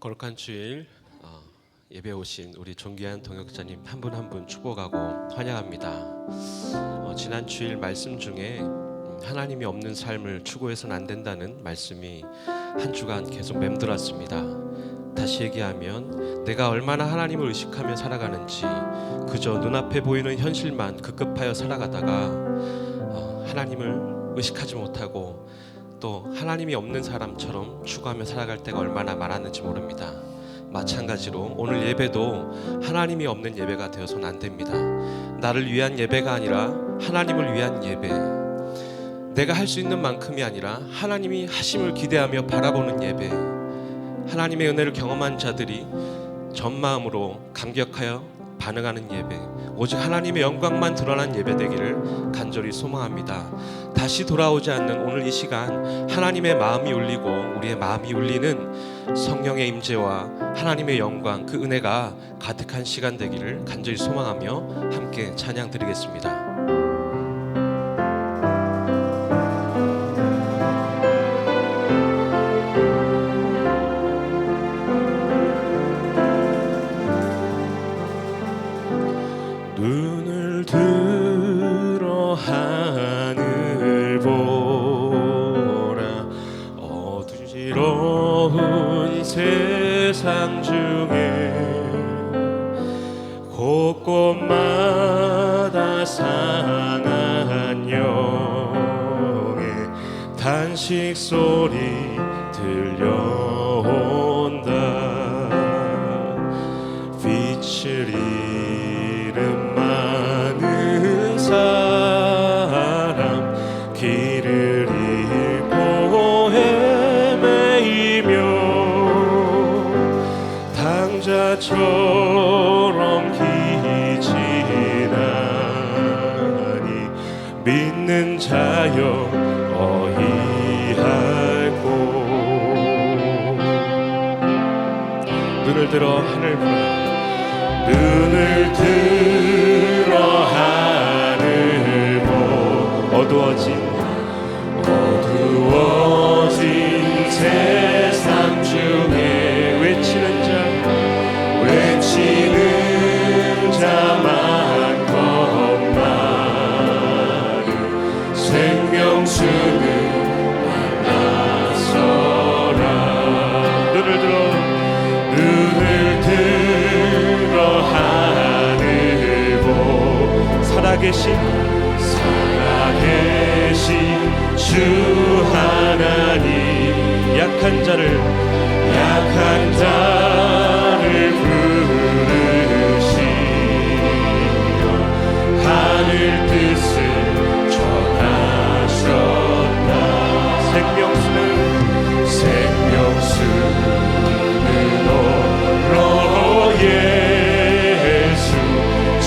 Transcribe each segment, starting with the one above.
거룩한 주일 예배 오신 우리 존귀한 동역자님 한 분 한 분 축복하고 환영합니다. 지난 주일 말씀 중에 하나님이 없는 삶을 추구해서는 안 된다는 말씀이 한 주간 계속 맴돌았습니다. 다시 얘기하면 내가 얼마나 하나님을 의식하며 살아가는지 그저 눈앞에 보이는 현실만 급급하여 살아가다가 하나님을 의식하지 못하고 또 하나님이 없는 사람처럼 추구하며 살아갈 때가 얼마나 많았는지 모릅니다. 마찬가지로 오늘 예배도 하나님이 없는 예배가 되어서는 안 됩니다. 나를 위한 예배가 아니라 하나님을 위한 예배, 내가 할 수 있는 만큼이 아니라 하나님이 하심을 기대하며 바라보는 예배, 하나님의 은혜를 경험한 자들이 전마음으로 감격하여 반응하는 예배, 오직 하나님의 영광만 드러난 예배 되기를 간절히 소망합니다. 다시 돌아오지 않는 오늘 이 시간, 하나님의 마음이 울리고 우리의 마음이 울리는 성령의 임재와 하나님의 영광, 그 은혜가 가득한 시간 되기를 간절히 소망하며 함께 찬양 드리겠습니다. 눈을 들어 하늘 보라. 어두지러운 세상 중에 곳곳마다 상한 영의 탄식 소리 들려온다. 빛을 잃은 많은 사람, 길을 잃고 헤매이며 당자처럼 기진하니 믿는 자여 어이할꼬. 눈을 들어 하늘 보라. 눈을 들어 하늘 보. 어두워진 세상 중에 외치는 자 많건 많은 생명수는 만나서라. 눈을 들어 하늘 보. 살아계신 주 하나님, 약한 자를 부르시며 하늘 뜻을 전하셨다. 생명수는 홀로 예수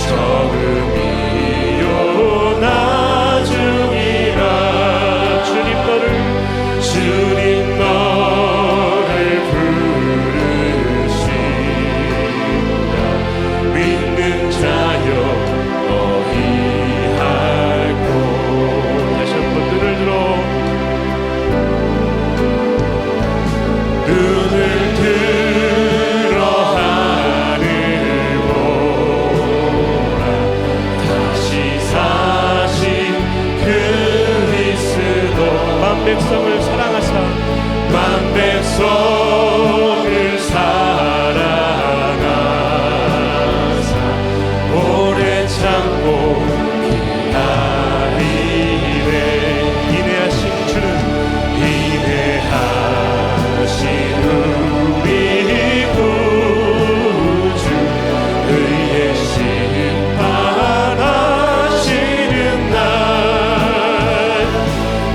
처음이요 나중이라. 주님 너를 부르신다. 믿는 자여 어이할꼬. 다시 한번 눈을 들어 하늘 보라. 다시 사신 그리스도 만 백성을 사랑하사 오래 참고 기다리네. 인내하신 우리 구주 의의 심판하시는 날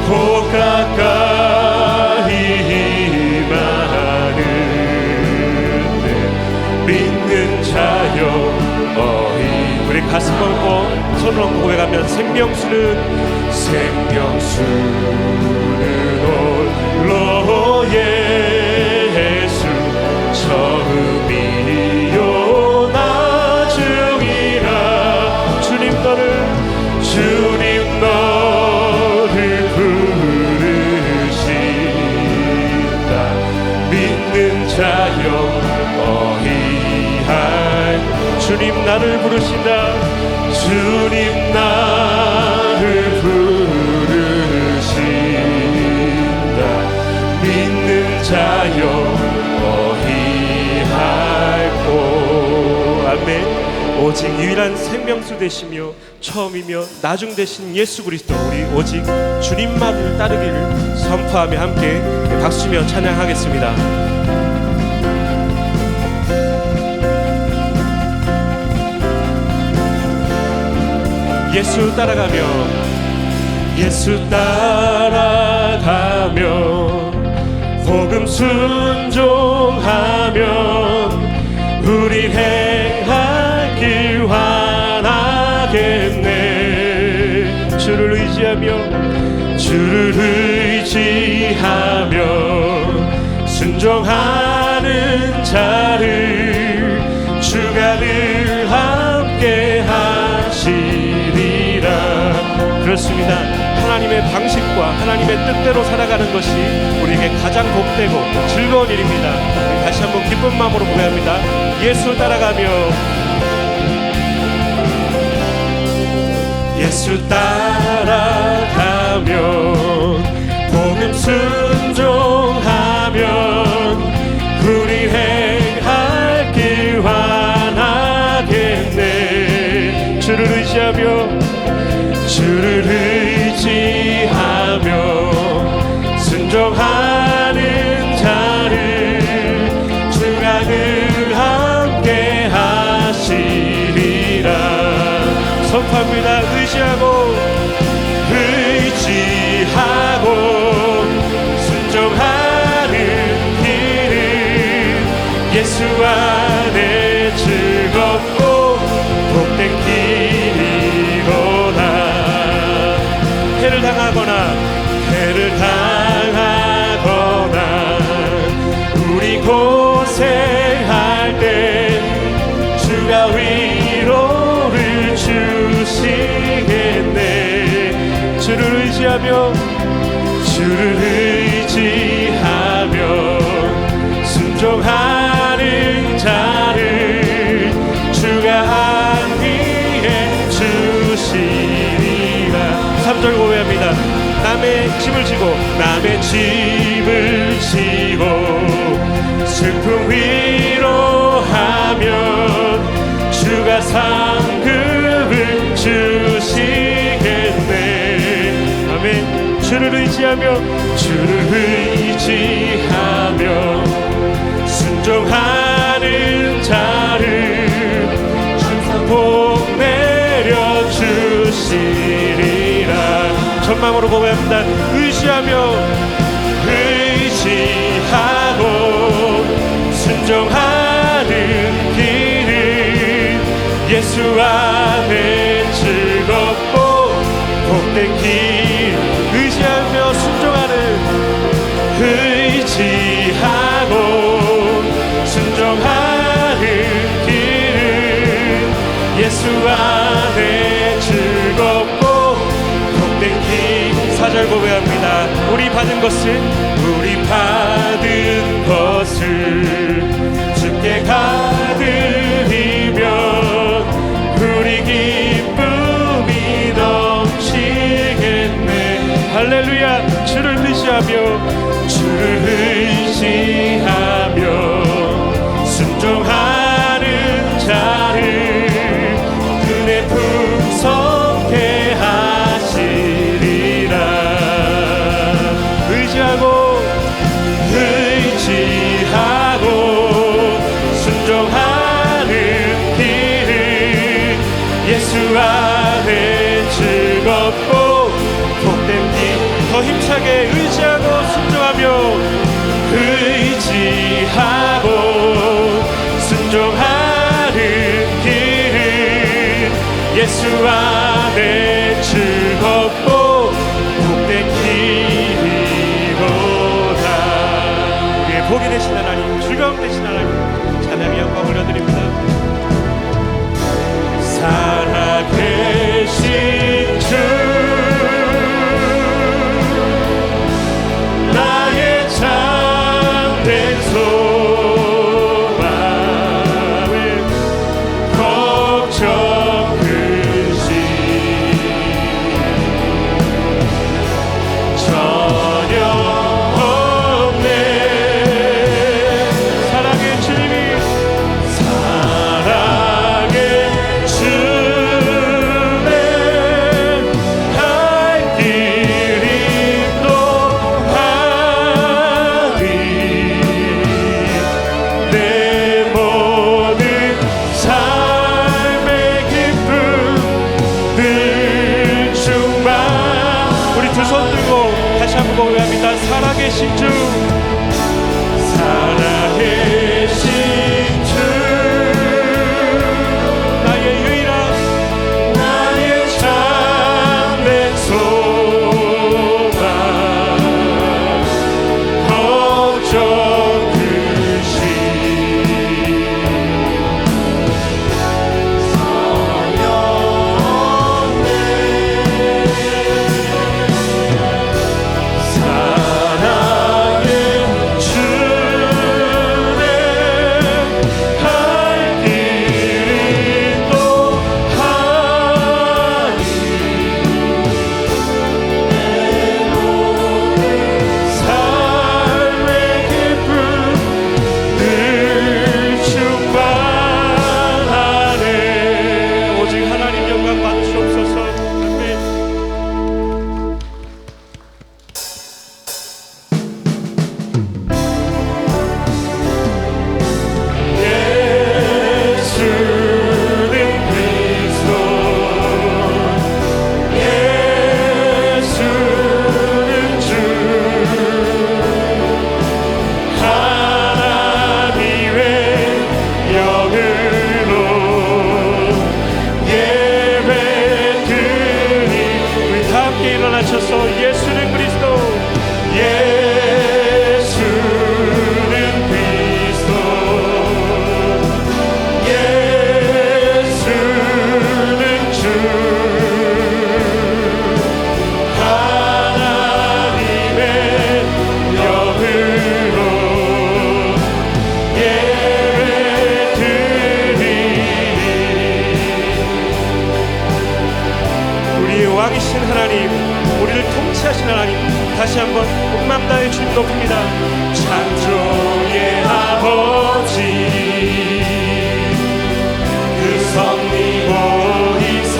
곧 가까이 믿는 자여 어이. 우리 가슴 얹고 손을 얹고 고백하면 생명수는 홀로 예수 처음이요 나중이라. 주님 너를 부르신다. 믿는 자여 나를 부르신다. 주님 나를 부르신다. 믿는 자여 어휘할꼬. 아멘. 오직 유일한 생명수 되시며 처음이며 나중 되신 예수 그리스도, 우리 오직 주님만을 따르기를 선포하며 함께 박수며 찬양하겠습니다. 예수 따라가며, 예수 따라가며 복음 순종하면 우리 행할 길 환하겠네. 주를 의지하며, 주를 의지하며 순종하는 자를 주가 늘 함께 하시리라. 그렇습니다. 하나님의 방식과 하나님의 뜻대로 살아가는 것이 우리에게 가장 복되고 즐거운 일입니다. 다시 한번 기쁜 마음으로 고백합니다. 예수 따라가며, 예수 따라가며 복음 순종하면 우리 행할 길 환하겠네. 주를 의지하며, 주를 의지하며 순종하는 자를 주가 늘 함께 하시리라. 선포합니다. 의지하고 순종하는 길은 예수 안에 즐겁고 복된 길이로다. 해를 당하거나 우리 고생할 때 주가 위로를 주시겠네. 주를 의지하며, 주를 의지하며 순종하는 자를 주가 안위해 주시리라. 3절 고백합니다. 남의 짐을 지고 슬픔 위로하면 주가 상급을 주시겠네. 아멘. 주를 의지하며 순종하는 자를 주가 복 내려주시리라. 전망으로 고백합니다. 의지하고 순종하는 길은 예수 안에 즐겁고 복된 길. 의지하며 순종하는, 의지하고 순종하는 길은 예수 안에 즐겁고 복된 길. 4절 고백합니다. 우리 받은 것을 주께 가드리면 우리 기쁨이 넘치겠네. 할렐루야. 주를 의지하며 순종하는 자를 그네 풍성케 하시리라. 의지하고 순종하는 길은 예수 안에 즐겁고 복된 길. 더 힘차게 의지하고 순종하며, 순종하는 길은 예수 안에 즐겁고 복된 길이로다. 우리의 복이 되신 하나님, 즐거움 되신 하나님, 찬양의 영광 올려드립니다. 살아계신 주 나의 참된 소망을 두 손 들고 다시 한번 고백합니다. 살아계신 주, 살아계신 주, 나의 유일한 나의 참된 소망, 걱정 그시 왕이신 하나님, 우리를 통치하신 하나님, 다시 한번 온 마음 다해 주님 높입니다. 창조의 아버지, 그 섭리보이사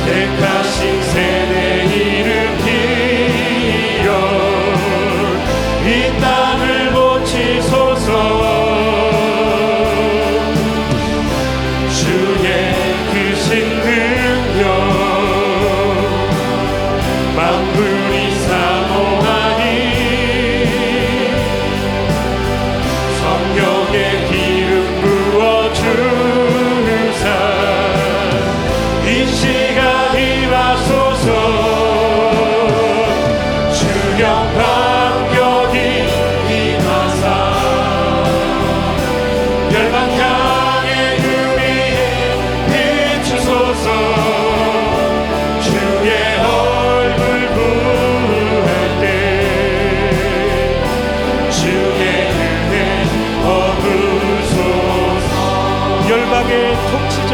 택하신 세대 일으키려 이 땅을 고치소서. 만물이 사모하니 성령의 기름 부어주사 이 시간이 와소서. 주영 반격이 임하사 열방 향해 그 위에 비추소서. 주의 열방의 통치자,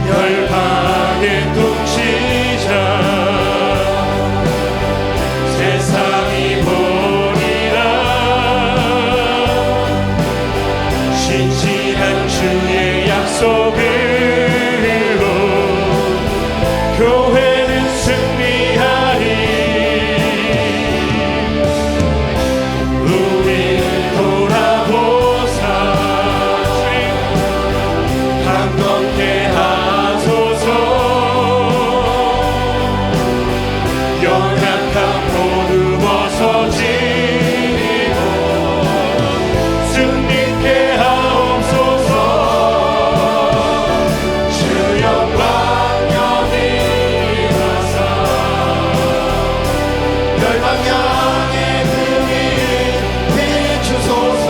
열방의 통치자, 세상이 보리라. 신실한 주의 약속으로 교회는 승리하리. 우리 돌아보사 강건케 하소서. 연약한 모두 벗어지고 승리케 하옵소서. 주 영광 여기 하사 열방 향해 그 위에 비추소서.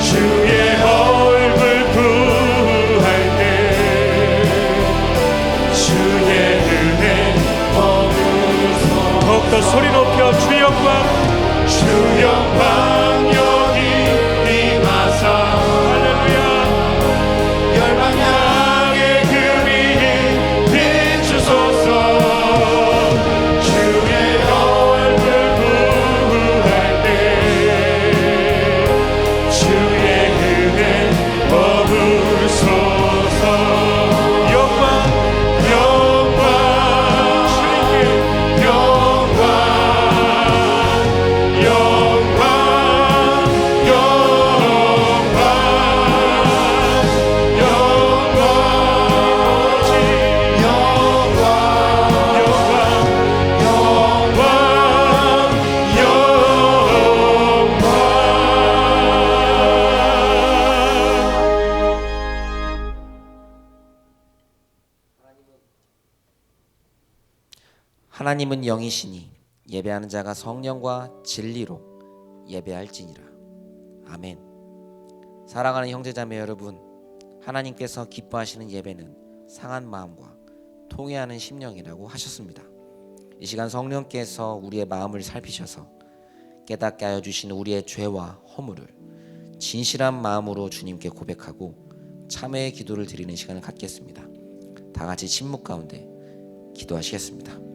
주의 얼굴 구할 때 주의 은혜 머무소. 더욱더 소리 높여 주 영광, 주 영광 여기 임하사 할렐루야. 열방 향해 그 위에 비추소서. 주의 얼굴 구할 때 주의 은혜 머무소서. 영광 영광 주님께 영광 영광 하나님은 영이시니 예배하는 자가 성령과 진리로 예배할지니라. 아멘. 사랑하는 형제자매 여러분, 하나님께서 기뻐하시는 예배는 상한 마음과 통회하는 심령이라고 하셨습니다. 이 시간 성령께서 우리의 마음을 살피셔서 깨닫게 하여 주신 우리의 죄와 허물을 진실한 마음으로 주님께 고백하고 참회의 기도를 드리는 시간을 갖겠습니다. 다 같이 침묵 가운데 기도하시겠습니다.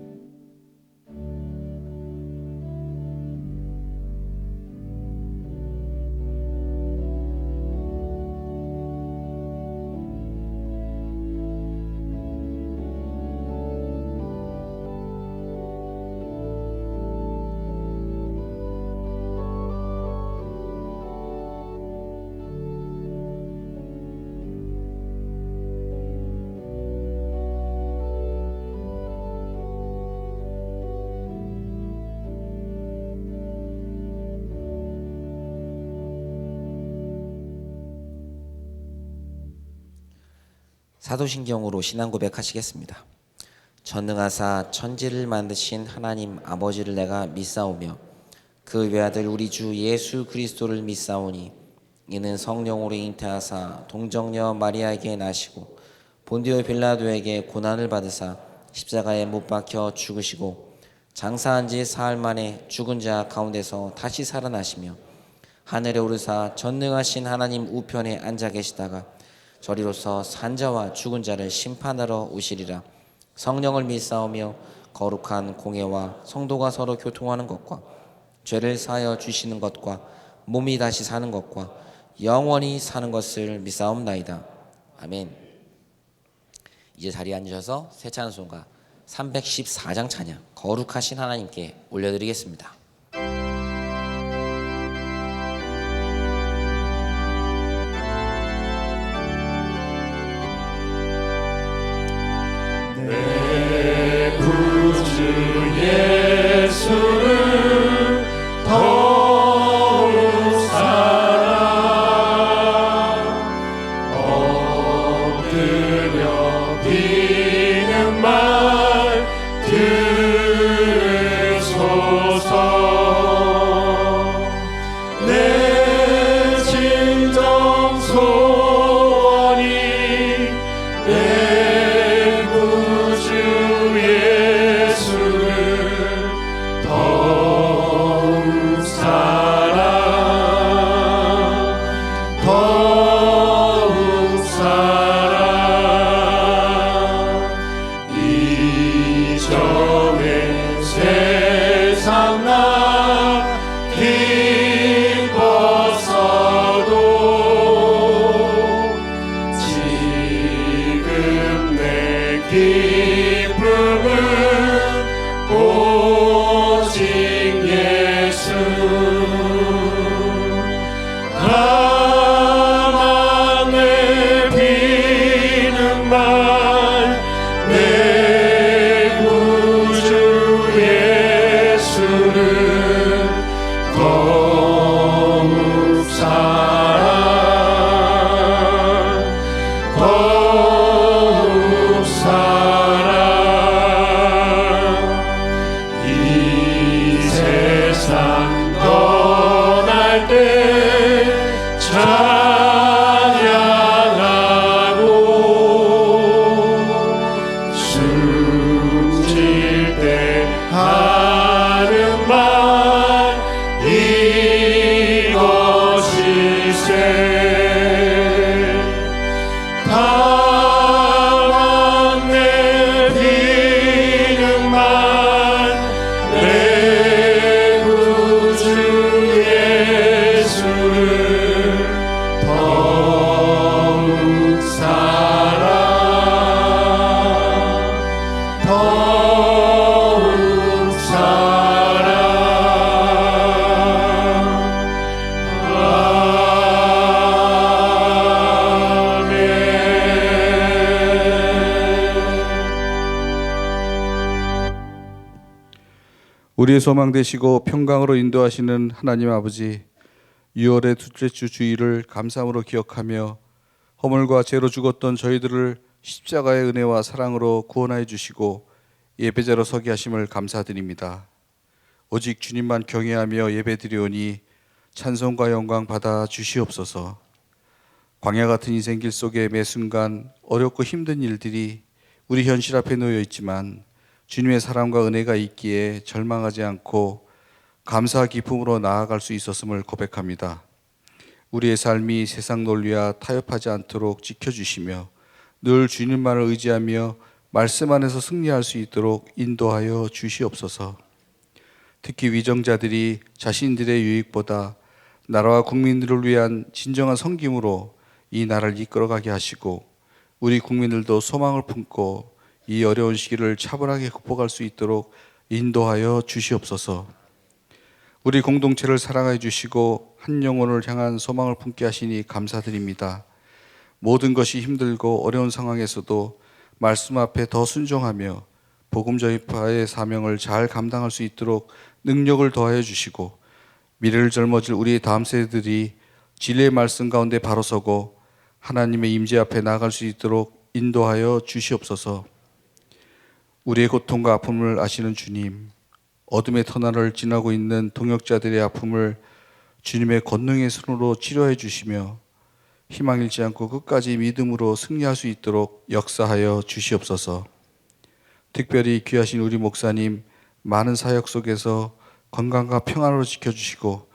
사도신경으로 신앙 고백하시겠습니다. 전능하사 천지를 만드신 하나님 아버지를 내가 믿사오며 그 외아들 우리 주 예수 그리스도를 믿사오니 이는 성령으로 잉태하사 동정녀 마리아에게 나시고 본디오 빌라도에게 고난을 받으사 십자가에 못 박혀 죽으시고 장사한 지 사흘 만에 죽은 자 가운데서 다시 살아나시며 하늘에 오르사 전능하신 하나님 우편에 앉아 계시다가 저리로서 산자와 죽은 자를 심판하러 오시리라. 성령을 믿사오며 거룩한 공예와 성도가 서로 교통하는 것과 죄를 사하여 주시는 것과 몸이 다시 사는 것과 영원히 사는 것을 믿사옵나이다. 아멘. 이제 자리에 앉으셔서 새 찬송가 314장 찬양 거룩하신 하나님께 올려드리겠습니다. 예수를 더욱 사랑 엎드려 비는 말 들으소서. 내 진정 소원이 내 구주 예수를 더욱 사랑 이전에 세상 나 기뻤어도 지금 내 기쁨은 오직 예수. 다만 내 비는 말 내 구주 예수를 더욱 사랑 더욱 사랑 이 세상 떠날 때 찬양하고 숨질 때 하는 말 이것일세. 다만 내 비는 말 내 구주 예수를 더욱 사랑 더욱 사랑. 아멘. 우리의 소망 되시고 평강으로 인도하시는 하나님 아버지, 6월의 둘째 주 주일을 감사함으로 기억하며 허물과 죄로 죽었던 저희들을 십자가의 은혜와 사랑으로 구원하여 주시고 예배자로 서게 하심을 감사드립니다. 오직 주님만 경외하며 예배드리오니 찬송과 영광 받아 주시옵소서. 광야 같은 인생길 속에 매 순간 어렵고 힘든 일들이 우리 현실 앞에 놓여 있지만 주님의 사랑과 은혜가 있기에 절망하지 않고 감사 기쁨으로 나아갈 수 있었음을 고백합니다. 우리의 삶이 세상 논리와 타협하지 않도록 지켜주시며 늘 주님만을 의지하며 말씀 안에서 승리할 수 있도록 인도하여 주시옵소서. 특히 위정자들이 자신들의 유익보다 나라와 국민들을 위한 진정한 섬김으로 이 나라를 이끌어가게 하시고 우리 국민들도 소망을 품고 이 어려운 시기를 차분하게 극복할 수 있도록 인도하여 주시옵소서. 우리 공동체를 사랑해 주시고 한 영혼을 향한 소망을 품게 하시니 감사드립니다. 모든 것이 힘들고 어려운 상황에서도 말씀 앞에 더 순종하며 복음 전파의 사명을 잘 감당할 수 있도록 능력을 더하여 주시고 미래를 젊어질 우리 다음 세대들이 진리의 말씀 가운데 바로 서고 하나님의 임재 앞에 나아갈 수 있도록 인도하여 주시옵소서. 우리의 고통과 아픔을 아시는 주님, 어둠의 터널을 지나고 있는 동역자들의 아픔을 주님의 권능의 손으로 치료해 주시며 희망 잃지 않고 끝까지 믿음으로 승리할 수 있도록 역사하여 주시옵소서. 특별히 귀하신 우리 목사님 많은 사역 속에서 건강과 평안으로 지켜주시고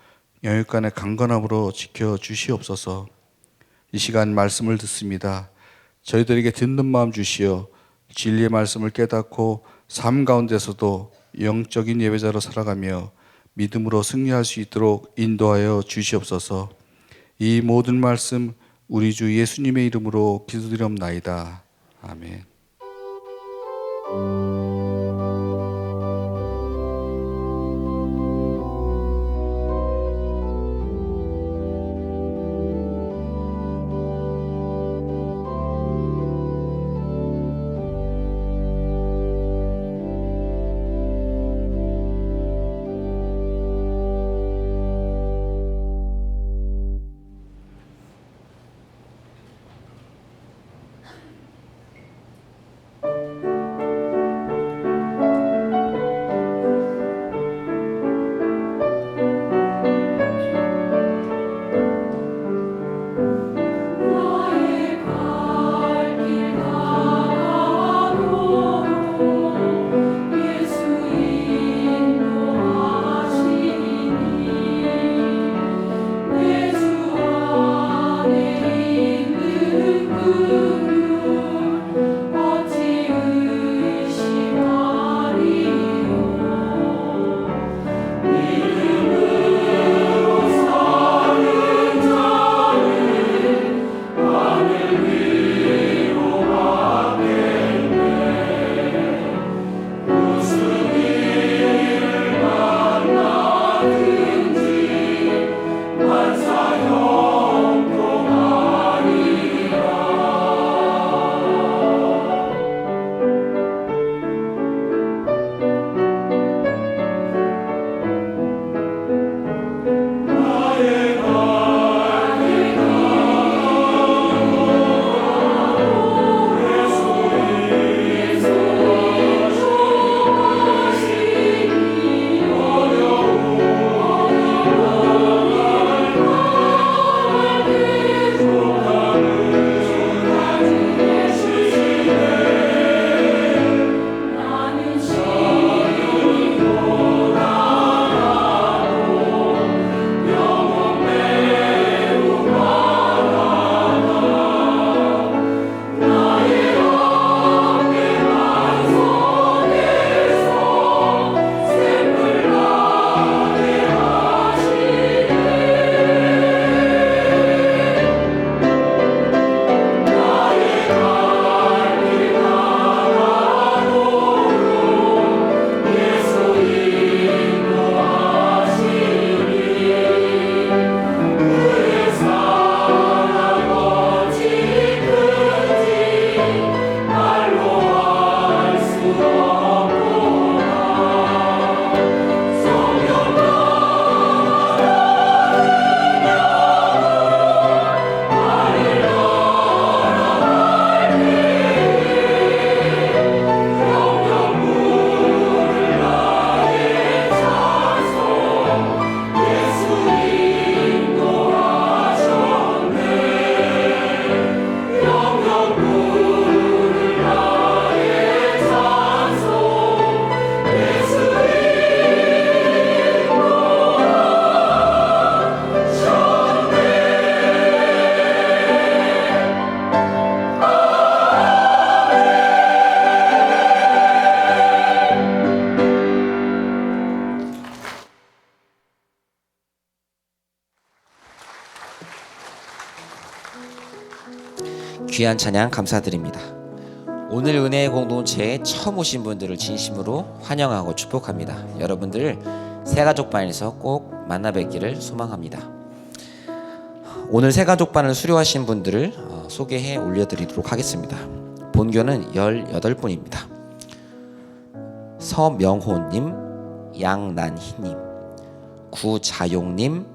영육간의 강건함으로 지켜주시옵소서. 이 시간 말씀을 듣습니다. 저희들에게 듣는 마음 주시어 진리의 말씀을 깨닫고 삶 가운데서도 영적인 예배자로 살아가며 믿음으로 승리할 수 있도록 인도하여 주시옵소서. 이 모든 말씀 우리 주 예수님의 이름으로 기도드리옵나이다. 아멘. 귀한 찬양 감사드립니다. 오늘 은혜의 공동체에 처음 오신 분들을 진심으로 환영하고 축복합니다. 여러분들 새가족반에서 꼭 만나 뵙기를 소망합니다. 오늘 새가족반을 수료하신 분들을 소개해 올려드리도록 하겠습니다. 본교는 18분입니다. 서명호님, 양난희님, 구자용님,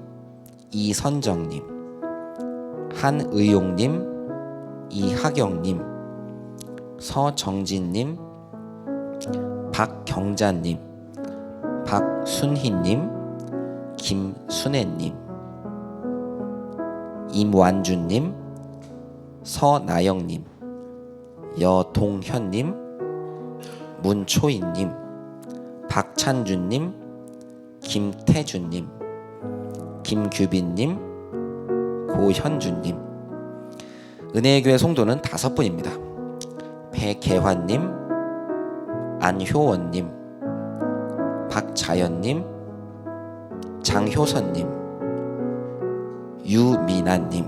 이선정님, 한의용님, 이하경님, 서정진님, 박경자님, 박순희님, 김순애님, 임완준님, 서나영님, 여동현님, 문초인님, 박찬준님, 김태준님, 김규빈님, 고현준님. 은혜의 교회 성도는 5분입니다. 배계환님, 안효원님, 박자연님, 장효선님, 유미나님.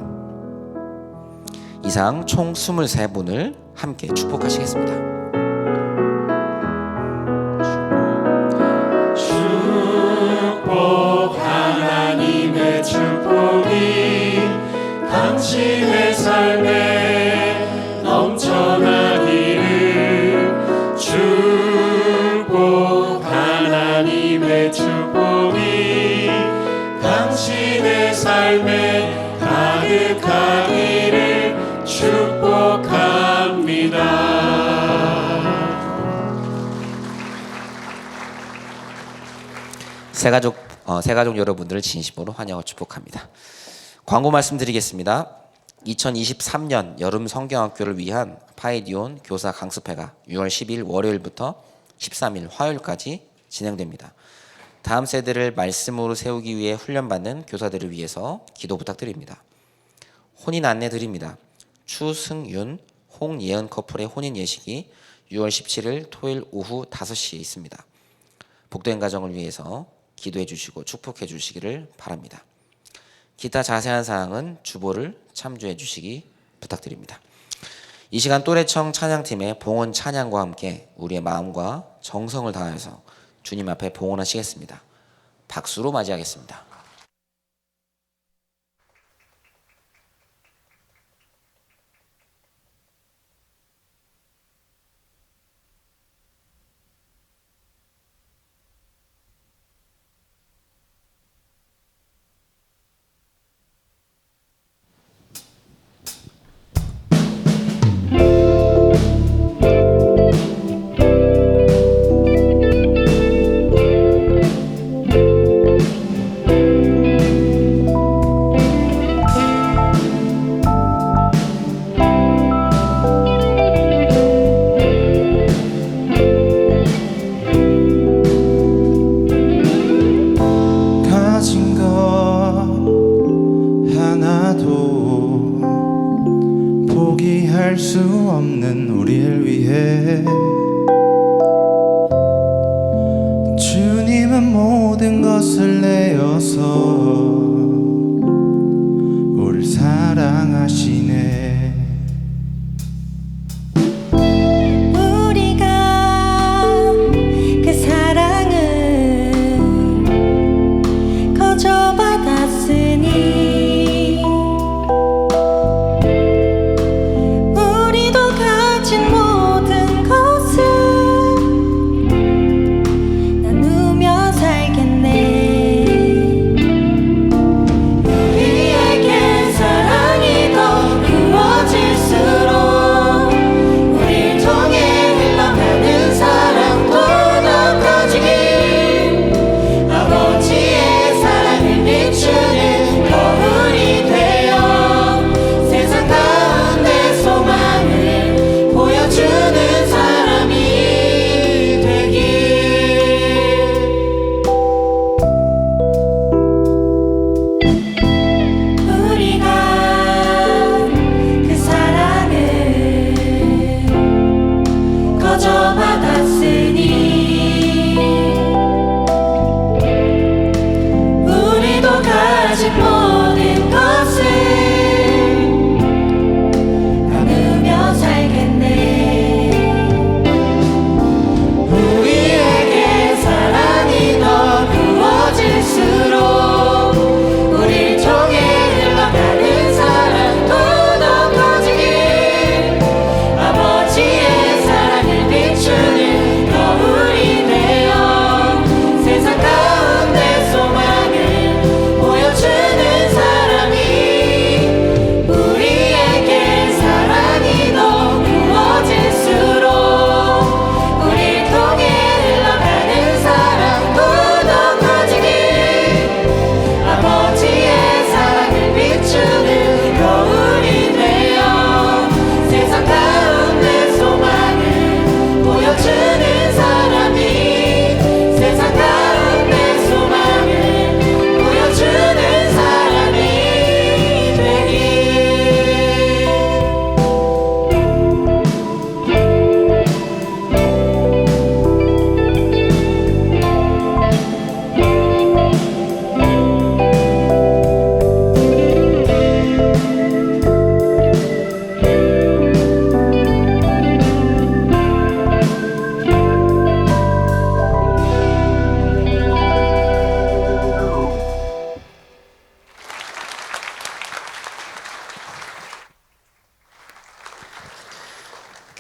이상 총 23분을 함께 축복하시겠습니다. 축복, 하나님의 축복이 당신의 삶에 넘쳐나기를. 축복, 하나님의 축복이 당신의 삶에 가득하기를 축복합니다. 새가족 여러분들을 진심으로 환영하고 축복합니다. 광고 말씀드리겠습니다. 2023년 여름 성경학교를 위한 파이디온 교사 강습회가 6월 10일 월요일부터 13일 화요일까지 진행됩니다. 다음 세대를 말씀으로 세우기 위해 훈련받는 교사들을 위해서 기도 부탁드립니다. 혼인 안내 드립니다. 추승윤, 홍예은 커플의 혼인 예식이 6월 17일 토요일 오후 5시에 있습니다. 복된 가정을 위해서 기도해 주시고 축복해 주시기를 바랍니다. 기타 자세한 사항은 주보를 참조해 주시기 부탁드립니다. 이 시간 또래청 찬양팀의 봉헌 찬양과 함께 우리의 마음과 정성을 다해서 주님 앞에 봉헌하시겠습니다. 박수로 맞이하겠습니다. 포기할 수 없는 우리를 위해 주님은 모든 것을 내어서 우리를 사랑하시네. 우리가 그 사랑을 거저받았으니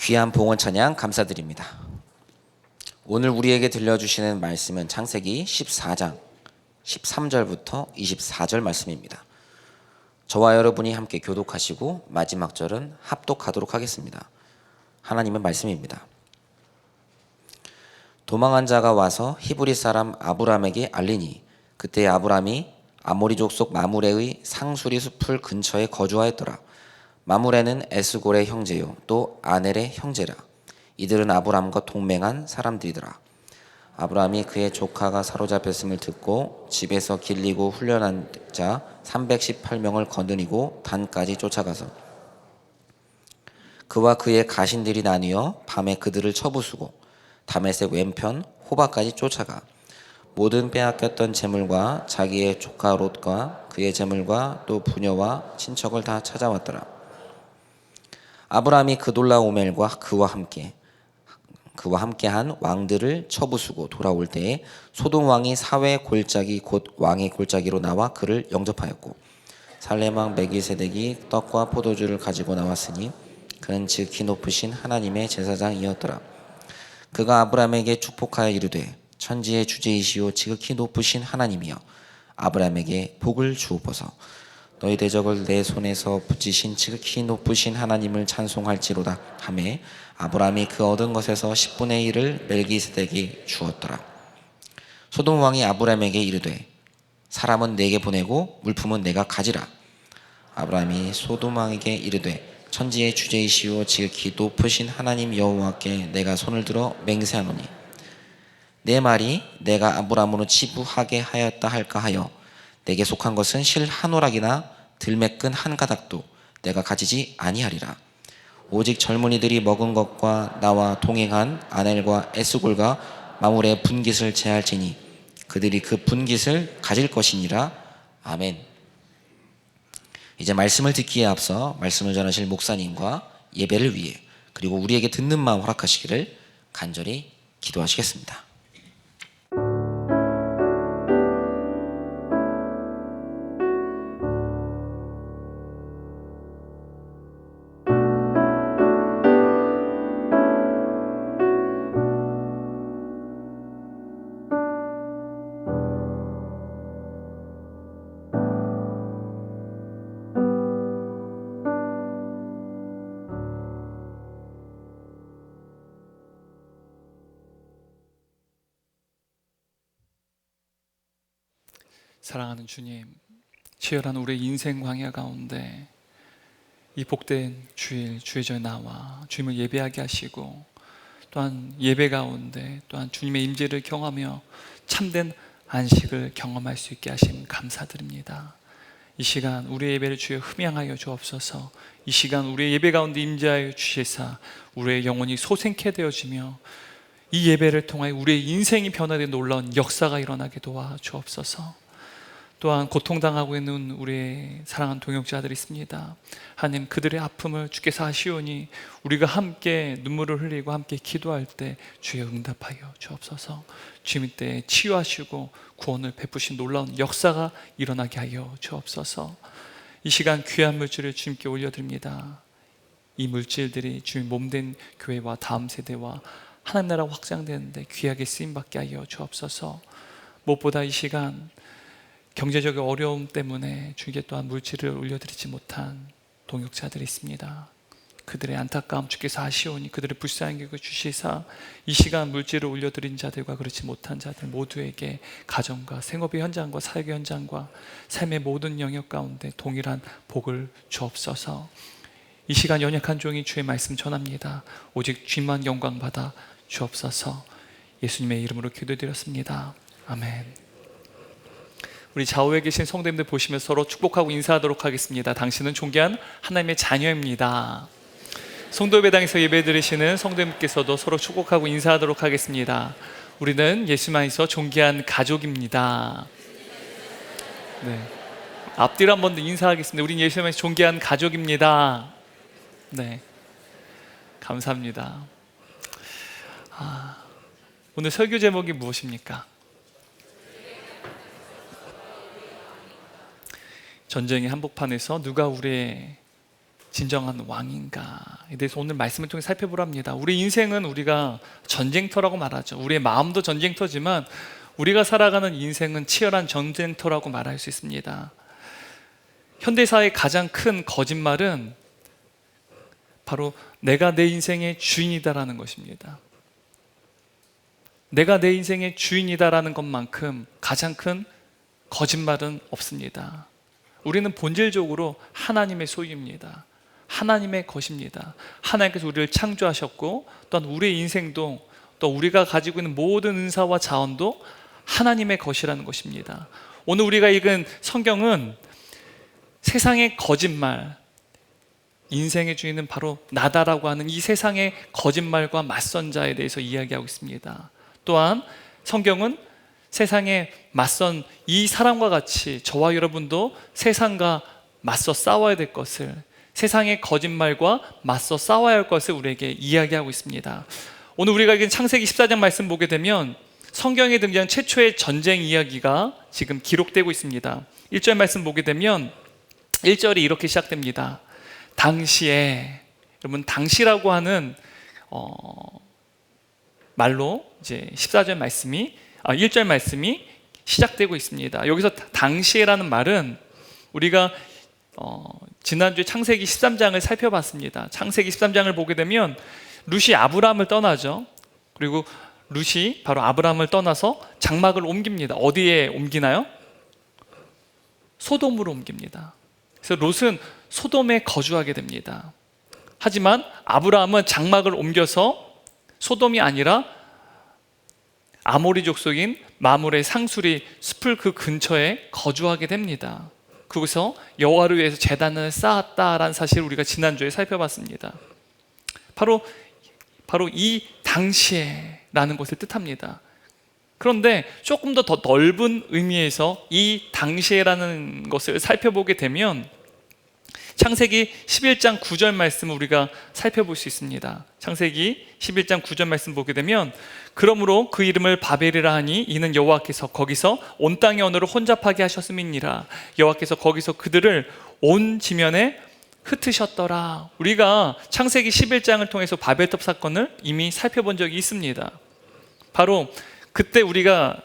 귀한 봉헌 찬양 감사드립니다. 오늘 우리에게 들려주시는 말씀은 창세기 14장 13절부터 24절 말씀입니다. 저와 여러분이 함께 교독하시고 마지막 절은 합독하도록 하겠습니다. 하나님의 말씀입니다. 도망한 자가 와서 히브리 사람 아브람에게 알리니 그때 아브람이 아모리 족속 마므레의 상수리 숲을 근처에 거주하였더라. 마므레는 에스골의 형제요 또 아넬의 형제라. 이들은 아브람과 동맹한 사람들이더라. 아브람이 그의 조카가 사로잡혔음을 듣고 집에서 길리고 훈련한 자 318명을 거느리고 단까지 쫓아가서 그와 그의 가신들이 나뉘어 밤에 그들을 쳐부수고 다메섹 왼편 호바까지 쫓아가 모든 빼앗겼던 재물과 자기의 조카 롯과 그의 재물과 또 부녀와 친척을 다 찾아왔더라. 아브람이 그돌라오멜과 그와 함께한 왕들을 쳐부수고 돌아올 때에 소돔 왕이 사회 골짜기 곧 왕의 골짜기로 나와 그를 영접하였고 살렘 왕 멜기세덱이 떡과 포도주를 가지고 나왔으니 그는 지극히 높으신 하나님의 제사장이었더라. 그가 아브람에게 축복하여 이르되 천지의 주제이시오 지극히 높으신 하나님이여 아브람에게 복을 주옵소서. 너희 대적을 내 손에서 붙이신 지극히 높으신 하나님을 찬송할지로다 하매 아브람이 그 얻은 것에서 10분의 1을 멜기세덱이 주었더라. 소돔 왕이 아브람에게 이르되 사람은 내게 보내고 물품은 내가 가지라. 아브람이 소돔 왕에게 이르되 천지의 주제이시오 지극히 높으신 하나님 여호와께 내가 손을 들어 맹세하노니 내 말이 내가 아브람으로 치부하게 하였다 할까 하여 내게 속한 것은 실 한 오락이나 들매끈 한 가닥도 내가 가지지 아니하리라. 오직 젊은이들이 먹은 것과 나와 동행한 아넬과 에스골과 마므레의 분깃을 제할지니 그들이 그 분깃을 가질 것이니라. 아멘. 이제 말씀을 듣기에 앞서 말씀을 전하실 목사님과 예배를 위해 그리고 우리에게 듣는 마음 허락하시기를 간절히 기도하시겠습니다. 사랑하는 주님, 치열한 우리의 인생 광야 가운데 이 복된 주일, 주의 전에 나와 주님을 예배하게 하시고 또한 예배 가운데 또한 주님의 임재를 경험하며 참된 안식을 경험할 수 있게 하심 감사드립니다. 이 시간 우리의 예배를 주여 흠양하여 주옵소서. 이 시간 우리의 예배 가운데 임재하여 주시사 우리의 영혼이 소생케 되어지며 이 예배를 통하여 우리의 인생이 변화된 놀라운 역사가 일어나게 도와 주옵소서. 또한 고통당하고 있는 우리의 사랑하는 동역자들이 있습니다. 하나님 그들의 아픔을 주께서 아시오니 우리가 함께 눈물을 흘리고 함께 기도할 때 주여 응답하여 주옵소서. 주님 때 치유하시고 구원을 베푸신 놀라운 역사가 일어나게 하여 주옵소서. 이 시간 귀한 물질을 주님께 올려드립니다. 이 물질들이 주님 몸된 교회와 다음 세대와 하나님 나라 확장되는데 귀하게 쓰임받게 하여 주옵소서. 무엇보다 이 시간 경제적인 어려움 때문에 주님께 또한 물질을 올려드리지 못한 동역자들이 있습니다. 그들의 안타까움 주께서 아시오니 그들의 불쌍히 여겨 주시사 이 시간 물질을 올려드린 자들과 그렇지 못한 자들 모두에게 가정과 생업의 현장과 사역의 현장과 삶의 모든 영역 가운데 동일한 복을 주옵소서. 이 시간 연약한 종이 주의 말씀 전합니다. 오직 주님만 영광 받아 주옵소서. 예수님의 이름으로 기도드렸습니다. 아멘. 우리 좌우에 계신 성도님들 보시면서 서로 축복하고 인사하도록 하겠습니다. 당신은 존귀한 하나님의 자녀입니다. 성도 예배당에서 예배 드리시는 성도님께서도 서로 축복하고 인사하도록 하겠습니다. 우리는 예수 안에서 존귀한 가족입니다. 네. 앞뒤로 한 번 더 인사하겠습니다. 우리는 예수 안에서 존귀한 가족입니다. 네. 감사합니다. 오늘 설교 제목이 무엇입니까? 전쟁의 한복판에서 누가 우리의 진정한 왕인가에 대해서 오늘 말씀을 통해 살펴보랍니다. 우리 인생은 우리가 전쟁터라고 말하죠. 우리의 마음도 전쟁터지만 우리가 살아가는 인생은 치열한 전쟁터라고 말할 수 있습니다. 현대사의 가장 큰 거짓말은 바로 내가 내 인생의 주인이다라는 것입니다. 내가 내 인생의 주인이다라는 것만큼 가장 큰 거짓말은 없습니다. 우리는 본질적으로 하나님의 소유입니다. 하나님의 것입니다. 하나님께서 우리를 창조하셨고 또한 우리의 인생도 또 우리가 가지고 있는 모든 은사와 자원도 하나님의 것이라는 것입니다. 오늘 우리가 읽은 성경은 세상의 거짓말, 인생의 주인은 바로 나다라고 하는 이 세상의 거짓말과 맞선 자에 대해서 이야기하고 있습니다. 또한 성경은 세상에 맞선 이 사람과 같이 저와 여러분도 세상과 맞서 싸워야 될 것을, 세상의 거짓말과 맞서 싸워야 할 것을 우리에게 이야기하고 있습니다. 오늘 우리가 읽은 창세기 14장 말씀 보게 되면 성경에 등장한 최초의 전쟁 이야기가 지금 기록되고 있습니다. 1절 말씀 보게 되면 1절이 이렇게 시작됩니다. 당시에, 여러분 당시라고 하는 말로 이제 14절 말씀이 1절 말씀이 시작되고 있습니다. 여기서 당시에라는 말은 우리가 지난주에 창세기 13장을 살펴봤습니다. 창세기 13장을 보게 되면 룻이 아브라함을 떠나죠. 그리고 룻이 바로 아브라함을 떠나서 장막을 옮깁니다. 어디에 옮기나요? 소돔으로 옮깁니다. 그래서 롯은 소돔에 거주하게 됩니다. 하지만 아브라함은 장막을 옮겨서 소돔이 아니라 아모리 족속인 마므레 상수리 숲을 그 근처에 거주하게 됩니다. 그곳에서 여호와를 위해서 제단을 쌓았다라는 사실을 우리가 지난주에 살펴봤습니다. 바로 이 당시에라는 것을 뜻합니다. 그런데 조금 더 넓은 의미에서 이 당시에라는 것을 살펴보게 되면 창세기 11장 9절 말씀을 우리가 살펴볼 수 있습니다. 창세기 11장 9절 말씀 보게 되면 그러므로 그 이름을 바벨이라 하니 이는 여호와께서 거기서 온 땅의 언어를 혼잡하게 하셨음이니라. 여호와께서 거기서 그들을 온 지면에 흩으셨더라. 우리가 창세기 11장을 통해서 바벨탑 사건을 이미 살펴본 적이 있습니다. 바로 그때 우리가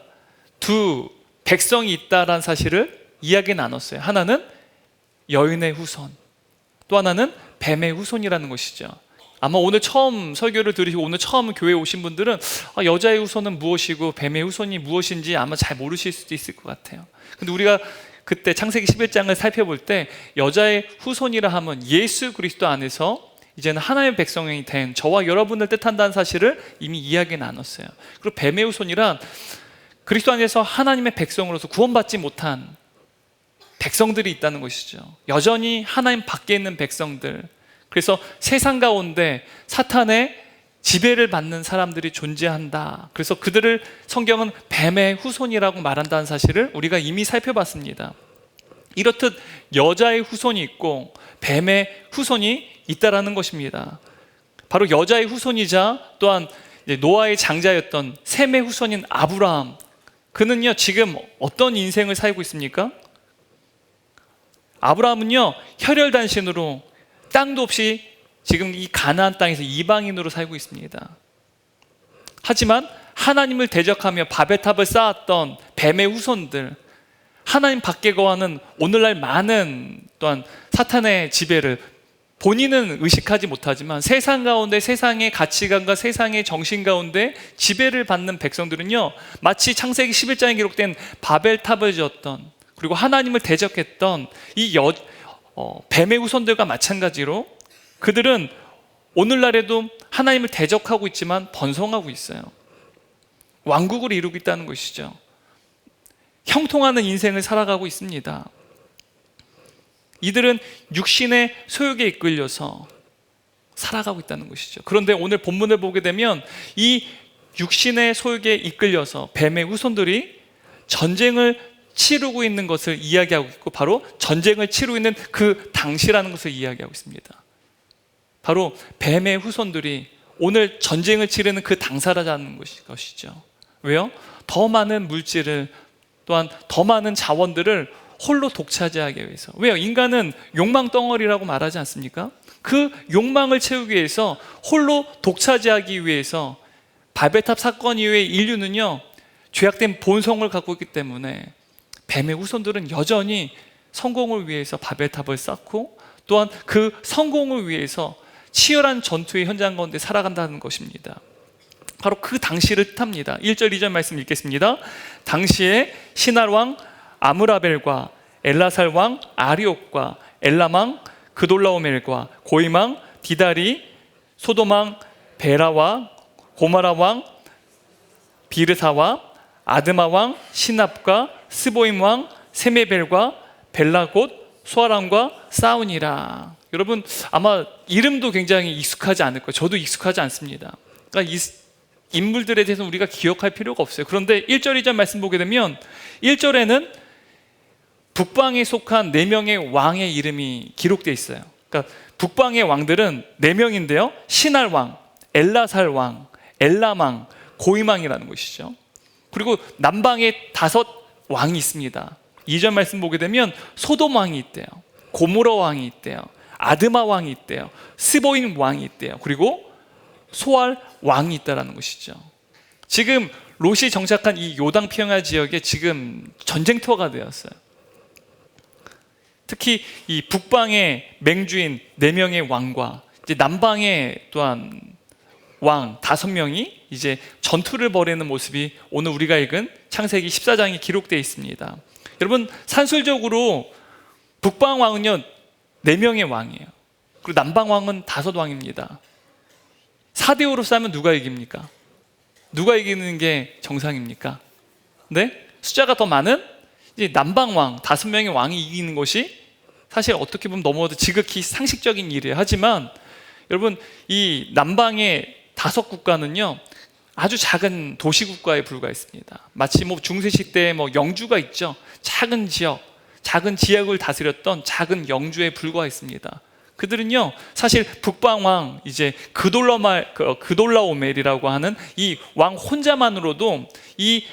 두 백성이 있다라는 사실을 이야기 나눴어요. 하나는 여인의 후손, 또 하나는 뱀의 후손이라는 것이죠. 아마 오늘 처음 설교를 들으시고 오늘 처음 교회에 오신 분들은 여자의 후손은 무엇이고 뱀의 후손이 무엇인지 아마 잘 모르실 수도 있을 것 같아요. 근데 우리가 그때 창세기 11장을 살펴볼 때 여자의 후손이라 하면 예수 그리스도 안에서 이제는 하나님의 백성이 된 저와 여러분을 뜻한다는 사실을 이미 이야기 나눴어요. 그리고 뱀의 후손이란 그리스도 안에서 하나님의 백성으로서 구원받지 못한 백성들이 있다는 것이죠. 여전히 하나님 밖에 있는 백성들. 그래서 세상 가운데 사탄의 지배를 받는 사람들이 존재한다. 그래서 그들을 성경은 뱀의 후손이라고 말한다는 사실을 우리가 이미 살펴봤습니다. 이렇듯 여자의 후손이 있고 뱀의 후손이 있다라는 것입니다. 바로 여자의 후손이자 또한 노아의 장자였던 셈의 후손인 아브라함, 그는요 지금 어떤 인생을 살고 있습니까? 아브라함은요 혈혈단신으로 땅도 없이 지금 이 가나안 땅에서 이방인으로 살고 있습니다. 하지만 하나님을 대적하며 바벨탑을 쌓았던 뱀의 후손들, 하나님 밖에 거하는 오늘날 많은 또한 사탄의 지배를 본인은 의식하지 못하지만 세상 가운데 세상의 가치관과 세상의 정신 가운데 지배를 받는 백성들은요 마치 창세기 11장에 기록된 바벨탑을 지었던 그리고 하나님을 대적했던 이 뱀의 후손들과 마찬가지로 그들은 오늘날에도 하나님을 대적하고 있지만 번성하고 있어요. 왕국을 이루고 있다는 것이죠. 형통하는 인생을 살아가고 있습니다. 이들은 육신의 소욕에 이끌려서 살아가고 있다는 것이죠. 그런데 오늘 본문을 보게 되면 이 육신의 소욕에 이끌려서 뱀의 후손들이 전쟁을 치르고 있는 것을 이야기하고 있고 바로 전쟁을 치르고 있는 그 당시라는 것을 이야기하고 있습니다. 바로 뱀의 후손들이 오늘 전쟁을 치르는 그 당사자라는 것이죠. 왜요? 더 많은 물질을 또한 더 많은 자원들을 홀로 독차지하기 위해서. 왜요? 인간은 욕망 덩어리라고 말하지 않습니까? 그 욕망을 채우기 위해서, 홀로 독차지하기 위해서 바벨탑 사건 이후에 인류는요, 죄악된 본성을 갖고 있기 때문에 뱀의 후손들은 여전히 성공을 위해서 바벨탑을 쌓고, 또한 그 성공을 위해서 치열한 전투의 현장 가운데 살아간다는 것입니다. 바로 그 당시를 뜻합니다. 1절 2절 말씀 읽겠습니다. 당시에 시날왕 아므라벨과 엘라살 왕 아리옥과 엘람왕 그돌라오멜과 고임왕 디다리, 소돔왕 베라와 고마라왕 비르사와 아드마왕 시납과 스보임왕 세메벨과 벨라곳 소아람과 싸우니라. 여러분 아마 이름도 굉장히 익숙하지 않을 거예요. 저도 익숙하지 않습니다. 그러니까 이 인물들에 대해서 우리가 기억할 필요가 없어요. 그런데 1절 2절 말씀 보게 되면 1절에는 북방에 속한 4명의 왕의 이름이 기록되어 있어요. 그러니까 북방의 왕들은 4명인데요, 시날왕, 엘라살왕, 엘람왕, 고임왕이라는 것이죠. 그리고 남방에 5 왕이 있습니다. 2절 말씀 보게 되면 소돔 왕이 있대요, 고모라 왕이 있대요, 아드마 왕이 있대요, 스보임 왕이 있대요, 그리고 소알 왕이 있다라는 것이죠. 지금 롯이 정착한 이 요당 평야 지역에 지금 전쟁터가 되었어요. 특히 이 북방의 맹주인 4명의 왕과 이제 남방의 또한 왕 5명이 이제 전투를 벌이는 모습이 오늘 우리가 읽은 창세기 14장에 기록되어 있습니다. 여러분 산술적으로 북방 왕은요 4명의 왕이에요. 그리고 남방 왕은 5 왕입니다. 4대5로 싸면 누가 이깁니까? 누가 이기는 게 정상입니까? 네? 숫자가 더 많은 이제 남방 왕 5명의 왕이 이기는 것이 사실 어떻게 보면 너무나도 지극히 상식적인 일이에요. 하지만 여러분 이 남방의 5 국가는요 아주 작은 도시국가에 불과했습니다. 마치 뭐 중세시 때 뭐 영주가 있죠. 작은 지역을 다스렸던 작은 영주에 불과했습니다. 그들은요 사실 북방왕 이제 그돌라오멜이라고 하는 이 왕 혼자만으로도 이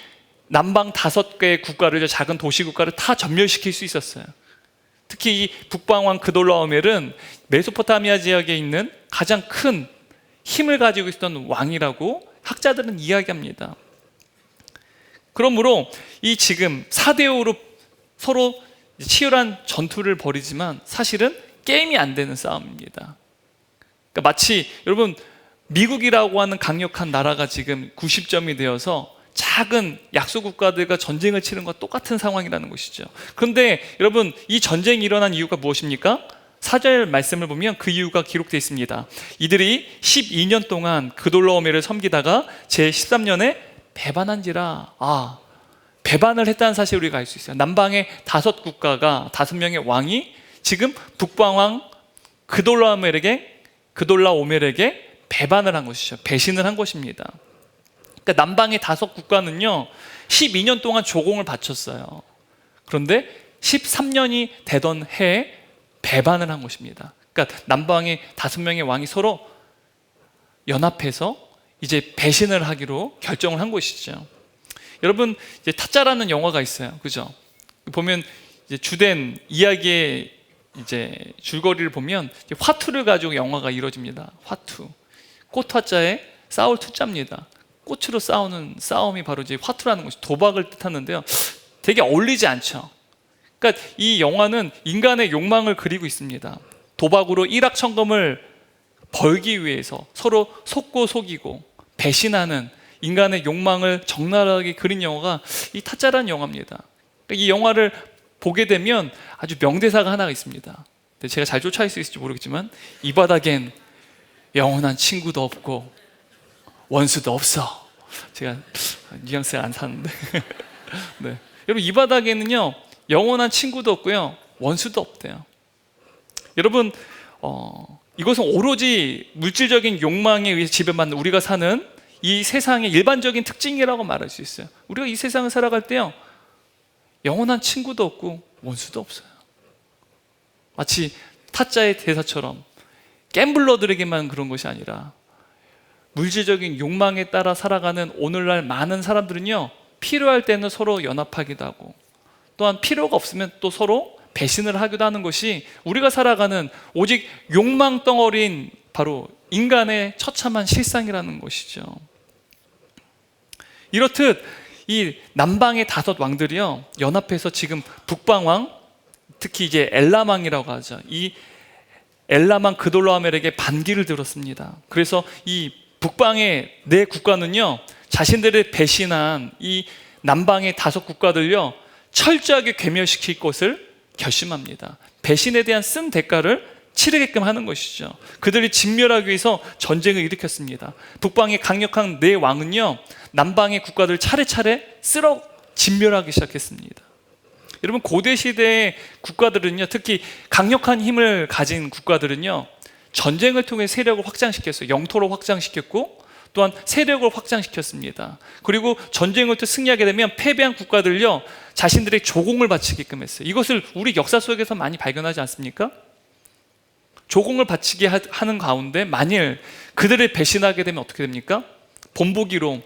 남방 5개의 국가를, 작은 도시국가를 다 전멸시킬 수 있었어요. 특히 이 북방왕 그돌라오멜은 메소포타미아 지역에 있는 가장 큰 힘을 가지고 있었던 왕이라고 학자들은 이야기합니다. 그러므로 이 지금 4대5로 서로 치열한 전투를 벌이지만 사실은 게임이 안 되는 싸움입니다. 그러니까 마치 여러분 미국이라고 하는 강력한 나라가 지금 90점이 되어서 작은 약소 국가들과 전쟁을 치는 것과 똑같은 상황이라는 것이죠. 그런데 여러분 이 전쟁이 일어난 이유가 무엇입니까? 4절 말씀을 보면 그 이유가 기록되어 있습니다. 이들이 12년 동안 그돌라오멜을 섬기다가 제13년에 배반한지라. 배반을 했다는 사실을 우리가 알 수 있어요. 남방의 5 국가가 5명의 왕이 지금 북방왕 그돌라오멜에게 배반을 한 것이죠. 배신을 한 것입니다. 그러니까 남방의 5 국가는요 12년 동안 조공을 바쳤어요. 그런데 13년이 되던 해에 배반을 한 것입니다. 그러니까 남방의 5명의 왕이 서로 연합해서 이제 배신을 하기로 결정을 한 것이죠. 여러분 이제 타짜라는 영화가 있어요, 그죠? 보면 이제 주된 이야기의 이제 줄거리를 보면 이제 화투를 가지고 영화가 이루어집니다. 화투, 꽃화자에 싸울 투자입니다. 꽃으로 싸우는 싸움이 바로 이제 화투라는 것이 도박을 뜻하는데요. 되게 어울리지 않죠. 그러니까 이 영화는 인간의 욕망을 그리고 있습니다. 도박으로 일확천금을 벌기 위해서 서로 속고 속이고 배신하는 인간의 욕망을 적나라하게 그린 영화가 이 타짜라는 영화입니다. 그러니까 이 영화를 보게 되면 아주 명대사가 하나가 있습니다. 근데 제가 잘 쫓아낼 수 있을지 모르겠지만 이 바닥엔 영원한 친구도 없고 원수도 없어. 제가 뉘앙스를 안 사는데 네. 여러분 이 바닥에는요 영원한 친구도 없고요 원수도 없대요. 여러분 이것은 오로지 물질적인 욕망에 의해서 지배받는 우리가 사는 이 세상의 일반적인 특징이라고 말할 수 있어요. 우리가 이 세상을 살아갈 때요 영원한 친구도 없고 원수도 없어요. 마치 타짜의 대사처럼 갬블러들에게만 그런 것이 아니라 물질적인 욕망에 따라 살아가는 오늘날 많은 사람들은요 필요할 때는 서로 연합하기도 하고 또한 필요가 없으면 또 서로 배신을 하기도 하는 것이 우리가 살아가는 오직 욕망 덩어리인 바로 인간의 처참한 실상이라는 것이죠. 이렇듯 이 남방의 5 왕들이요, 연합해서 지금 북방왕, 특히 이제 엘람왕이라고 하죠. 이 엘람왕 그돌라오멜에게 반기를 들었습니다. 그래서 이 북방의 4 국가는요, 자신들을 배신한 이 남방의 5 국가들요, 철저하게 괴멸시킬 것을 결심합니다. 배신에 대한 쓴 대가를 치르게끔 하는 것이죠. 그들이 진멸하기 위해서 전쟁을 일으켰습니다. 북방의 강력한 4 왕은요, 남방의 국가들 차례차례 쓸어 진멸하기 시작했습니다. 여러분, 고대 시대의 국가들은요, 특히 강력한 힘을 가진 국가들은요, 전쟁을 통해 세력을 확장시켰어요. 영토를 확장시켰고 또한 세력을 확장시켰습니다. 그리고 전쟁을 통해 승리하게 되면 패배한 국가들요, 자신들의 조공을 바치게끔 했어요. 이것을 우리 역사 속에서 많이 발견하지 않습니까? 조공을 바치게 하는 가운데 만일 그들을 배신하게 되면 어떻게 됩니까? 본보기로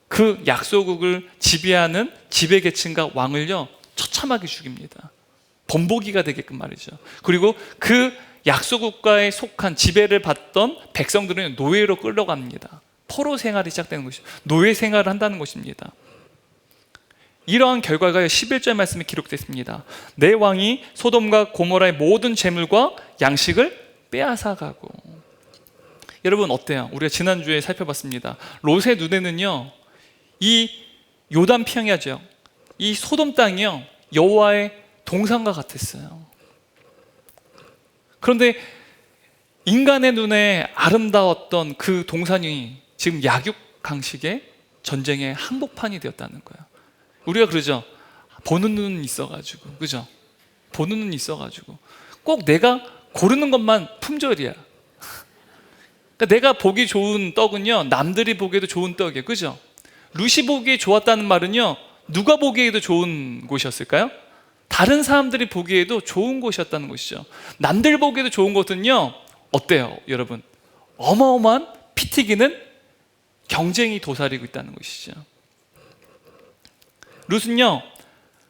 그 약소국을 지배하는 지배계층과 왕을요, 처참하게 죽입니다. 본보기가 되게끔 말이죠. 그리고 그 약소국가에 속한 지배를 받던 백성들은 노예로 끌려갑니다. 포로 생활이 시작되는 것이죠. 노예 생활을 한다는 것입니다. 이러한 결과가 11절 말씀에 기록됐습니다. 내 왕이 소돔과 고모라의 모든 재물과 양식을 빼앗아가고. 여러분 어때요? 우리가 지난주에 살펴봤습니다. 롯의 눈에는요, 이 요단 평야죠, 이 소돔 땅이요, 여호와의 동산과 같았어요. 그런데 인간의 눈에 아름다웠던 그 동산이 지금 약육강식의 전쟁의 항복판이 되었다는 거예요. 우리가 그러죠. 보는 눈은 있어가지고, 그죠? 보는 눈이 있어가지고 꼭 내가 고르는 것만 품절이야. 그러니까 내가 보기 좋은 떡은요, 남들이 보기에도 좋은 떡이에요, 그죠? 룻이 보기에 좋았다는 말은요, 누가 보기에도 좋은 곳이었을까요? 다른 사람들이 보기에도 좋은 곳이었다는 것이죠. 남들 보기에도 좋은 곳은요, 어때요, 여러분? 어마어마한 피 튀기는 경쟁이 도사리고 있다는 것이죠.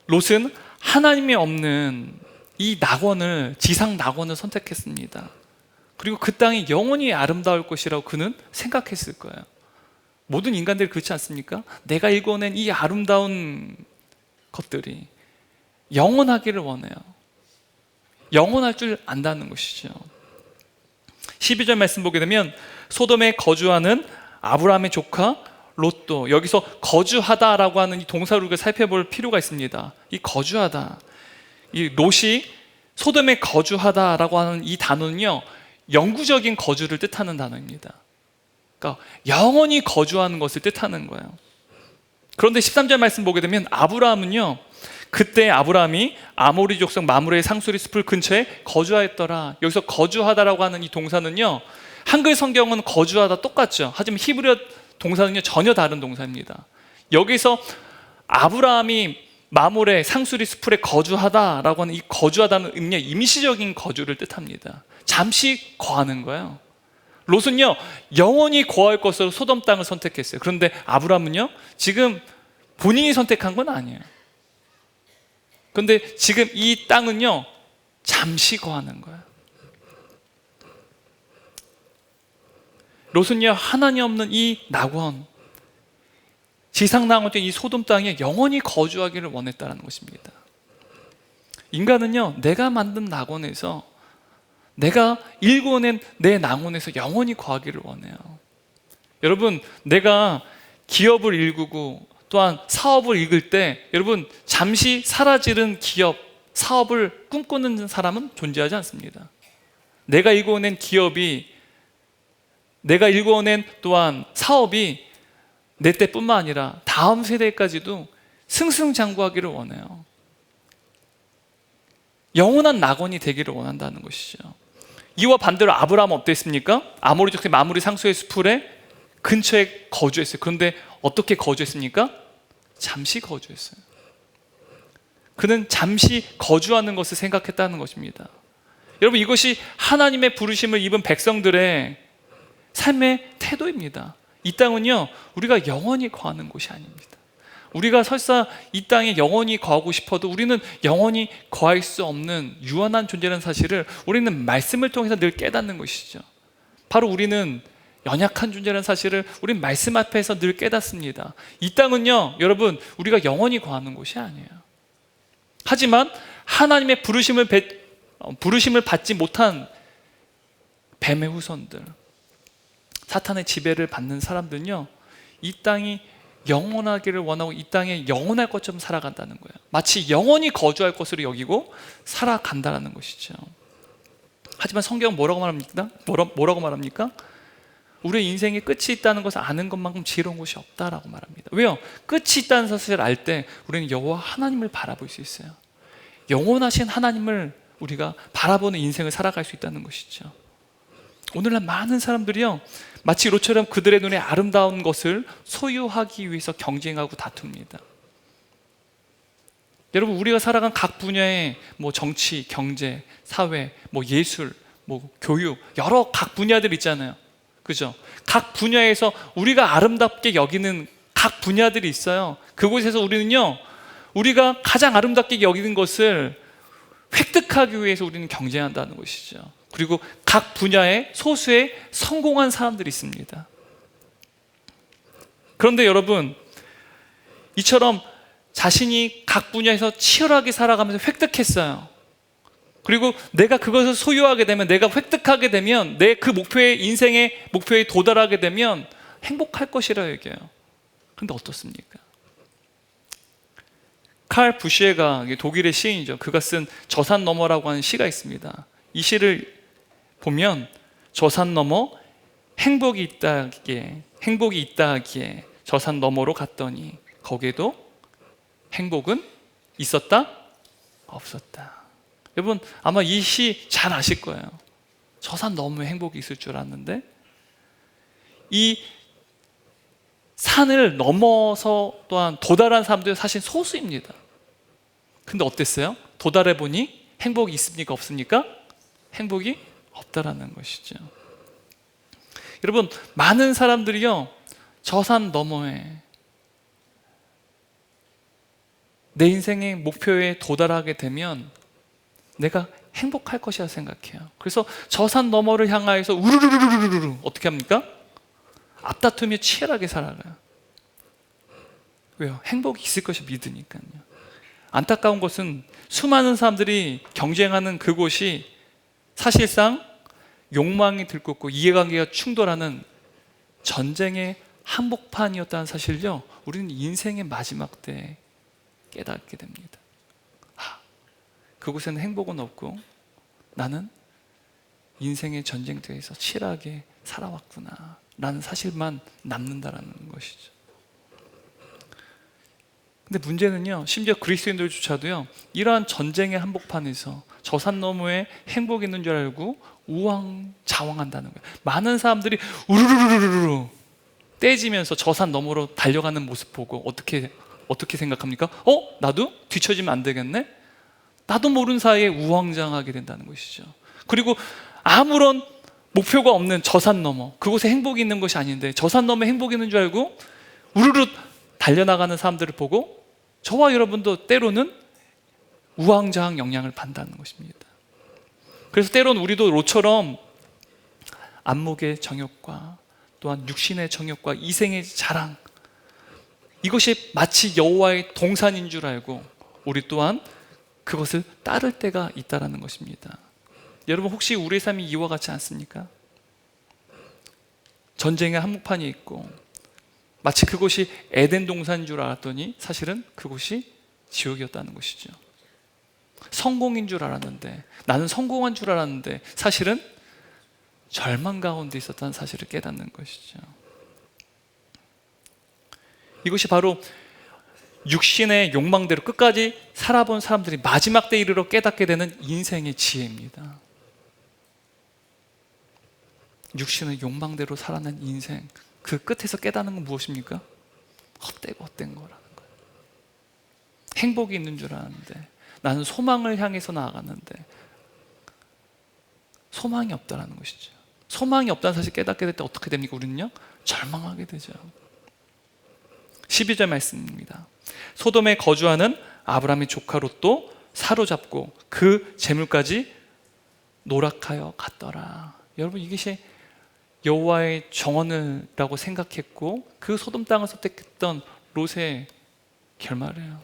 롯은 하나님이 없는 이 낙원을, 지상 낙원을 선택했습니다. 그리고 그 땅이 영원히 아름다울 것이라고 그는 생각했을 거예요. 모든 인간들이 그렇지 않습니까? 내가 읽어낸 이 아름다운 것들이 영원하기를 원해요. 영원할 줄 안다는 것이죠. 12절 말씀 보게 되면 소돔에 거주하는 아브라함의 조카 롯도, 여기서 거주하다라고 하는 이 동사를 우리가 살펴볼 필요가 있습니다. 이 거주하다, 이 롯이 소돔에 거주하다라고 하는 이 단어는요, 영구적인 거주를 뜻하는 단어입니다. 그러니까 영원히 거주하는 것을 뜻하는 거예요. 그런데 13절 말씀 보게 되면 아브라함은요, 그때 아브라함이 아모리 족속 마므레의 상수리 숲을 근처에 거주하였더라. 여기서 거주하다라고 하는 이 동사는요, 한글 성경은 거주하다 똑같죠. 하지만 히브리어 동사는요, 전혀 다른 동사입니다. 여기서 아브라함이 마므레 상수리 숲에 거주하다라고 하는 이 거주하다는 의미는 임시적인 거주를 뜻합니다. 잠시 거하는 거예요. 롯은요, 영원히 거할 것으로 소돔 땅을 선택했어요. 그런데 아브라함은요, 지금 본인이 선택한 건 아니에요. 그런데 지금 이 땅은요, 잠시 거하는 거예요. 롯은요, 하나님 없는 이 낙원, 지상 낙원된 이 소돔 땅에 영원히 거주하기를 원했다는 것입니다. 인간은요, 내가 만든 낙원에서, 내가 일궈낸 내 낙원에서 영원히 거하기를 원해요. 여러분, 내가 기업을 일구고 또한 사업을 이끌 때, 여러분, 잠시 사라지는 기업, 사업을 꿈꾸는 사람은 존재하지 않습니다. 내가 일궈낸 기업이, 내가 일궈낸 또한 사업이 내 때뿐만 아니라 다음 세대까지도 승승장구하기를 원해요. 영원한 낙원이 되기를 원한다는 것이죠. 이와 반대로 아브라함은 어땠습니까? 아모리 족속 마므리 상수의 숲에 근처에 거주했어요. 그런데 어떻게 거주했습니까? 잠시 거주했어요. 그는 잠시 거주하는 것을 생각했다는 것입니다. 여러분, 이것이 하나님의 부르심을 입은 백성들의 삶의 태도입니다. 이 땅은요, 우리가 영원히 거하는 곳이 아닙니다. 우리가 설사 이 땅에 영원히 거하고 싶어도 우리는 영원히 거할 수 없는 유한한 존재라는 사실을 우리는 말씀을 통해서 늘 깨닫는 것이죠. 바로 우리는 연약한 존재라는 사실을 우리는 말씀 앞에서 늘 깨닫습니다. 이 땅은요, 여러분, 우리가 영원히 거하는 곳이 아니에요. 하지만 하나님의 부르심을 받지 못한 뱀의 후손들, 사탄의 지배를 받는 사람들은요, 이 땅이 영원하기를 원하고 이 땅에 영원할 것처럼 살아간다는 거예요. 마치 영원히 거주할 것으로 여기고 살아간다는 것이죠. 하지만 성경은 뭐라고 말합니까? 뭐라고 말합니까? 우리의 인생에 끝이 있다는 것을 아는 것만큼 지혜로운 것이 없다라고 말합니다. 왜요? 끝이 있다는 사실을 알 때 우리는 여호와 하나님을 바라볼 수 있어요. 영원하신 하나님을 우리가 바라보는 인생을 살아갈 수 있다는 것이죠. 오늘날 많은 사람들이요, 마치 롯처럼 그들의 눈에 아름다운 것을 소유하기 위해서 경쟁하고 다툽니다. 여러분, 우리가 살아간 각 분야의 정치, 경제, 사회, 예술, 교육, 여러 각 분야들 있잖아요. 그죠? 각 분야에서 우리가 아름답게 여기는 각 분야들이 있어요. 그곳에서 우리는요, 우리가 가장 아름답게 여기는 것을 획득하기 위해서 우리는 경쟁한다는 것이죠. 그리고 각 분야에 소수의 성공한 사람들이 있습니다. 그런데 여러분, 이처럼 자신이 각 분야에서 치열하게 살아가면서 획득했어요. 그리고 내가 그것을 소유하게 되면, 내가 획득하게 되면, 내 그 인생의 목표에 도달하게 되면 행복할 것이라 얘기해요. 그런데 어떻습니까? 칼 부시에가, 독일의 시인이죠. 그가 쓴 저산 너머라고 하는 시가 있습니다. 이 시를 보면 저산 너머 행복이 있다 하기에 저산 너머로 갔더니 거기에도 행복은 있었다? 없었다. 여러분, 아마 이 시 잘 아실 거예요. 저산 너머에 행복이 있을 줄 알았는데 이 산을 넘어서 또한 도달한 사람들이 사실 소수입니다. 근데 어땠어요? 도달해 보니 행복이 있습니까? 없습니까? 행복이 없다라는 것이죠. 여러분, 많은 사람들이요, 저 산 너머에 내 인생의 목표에 도달하게 되면 내가 행복할 것이라 생각해요. 그래서 저 산 너머를 향하여서 우르르르르르 어떻게 합니까? 앞다투며 치열하게 살아가요. 왜요? 행복이 있을 것을 믿으니까요. 안타까운 것은 수많은 사람들이 경쟁하는 그곳이 사실상 욕망이 들끓고 이해관계가 충돌하는 전쟁의 한복판이었다는 사실을요, 우리는 인생의 마지막 때 깨닫게 됩니다. 그곳에는 행복은 없고 나는 인생의 전쟁터에서 치열하게 살아왔구나 라는 사실만 남는다라는 것이죠. 근데 문제는요, 심지어 그리스도인들조차도요, 이러한 전쟁의 한복판에서 저 산 너머에 행복이 있는 줄 알고 우왕좌왕한다는 거예요. 많은 사람들이 우르르르르르 떼지면서 저 산 너머로 달려가는 모습 보고 어떻게 생각합니까? 나도 뒤처지면 안 되겠네? 나도 모르는 사이에 우왕좌왕하게 된다는 것이죠. 그리고 아무런 목표가 없는 저 산 너머, 그곳에 행복이 있는 것이 아닌데 저 산 너머에 행복이 있는 줄 알고 우르르 달려나가는 사람들을 보고 저와 여러분도 때로는 우왕좌왕 영향을 받는다는 것입니다. 그래서 때로는 우리도 롯처럼 안목의 정욕과 또한 육신의 정욕과 이생의 자랑, 이것이 마치 여호와의 동산인 줄 알고 우리 또한 그것을 따를 때가 있다라는 것입니다. 여러분, 혹시 우리의 삶이 이와 같지 않습니까? 전쟁의 한복판이 있고 마치 그곳이 에덴 동산인 줄 알았더니 사실은 그곳이 지옥이었다는 것이죠. 성공인 줄 알았는데, 나는 성공한 줄 알았는데 사실은 절망 가운데 있었다는 사실을 깨닫는 것이죠. 이것이 바로 육신의 욕망대로 끝까지 살아본 사람들이 마지막 때 이르러 깨닫게 되는 인생의 지혜입니다. 육신의 욕망대로 살아낸 인생, 그 끝에서 깨닫는 건 무엇입니까? 헛된 거라는 거예요. 행복이 있는 줄 알았는데, 나는 소망을 향해서 나아갔는데 소망이 없다는 것이죠. 소망이 없다는 사실 깨닫게 될 때 어떻게 됩니까? 우리는요, 절망하게 되죠. 12절 말씀입니다. 소돔에 거주하는 아브라함의 조카 롯도 사로잡고 그 재물까지 노락하여 갔더라. 여러분, 이것이 여호와의 정원이라고 생각했고 그 소돔 땅을 선택했던 롯의 결말이에요.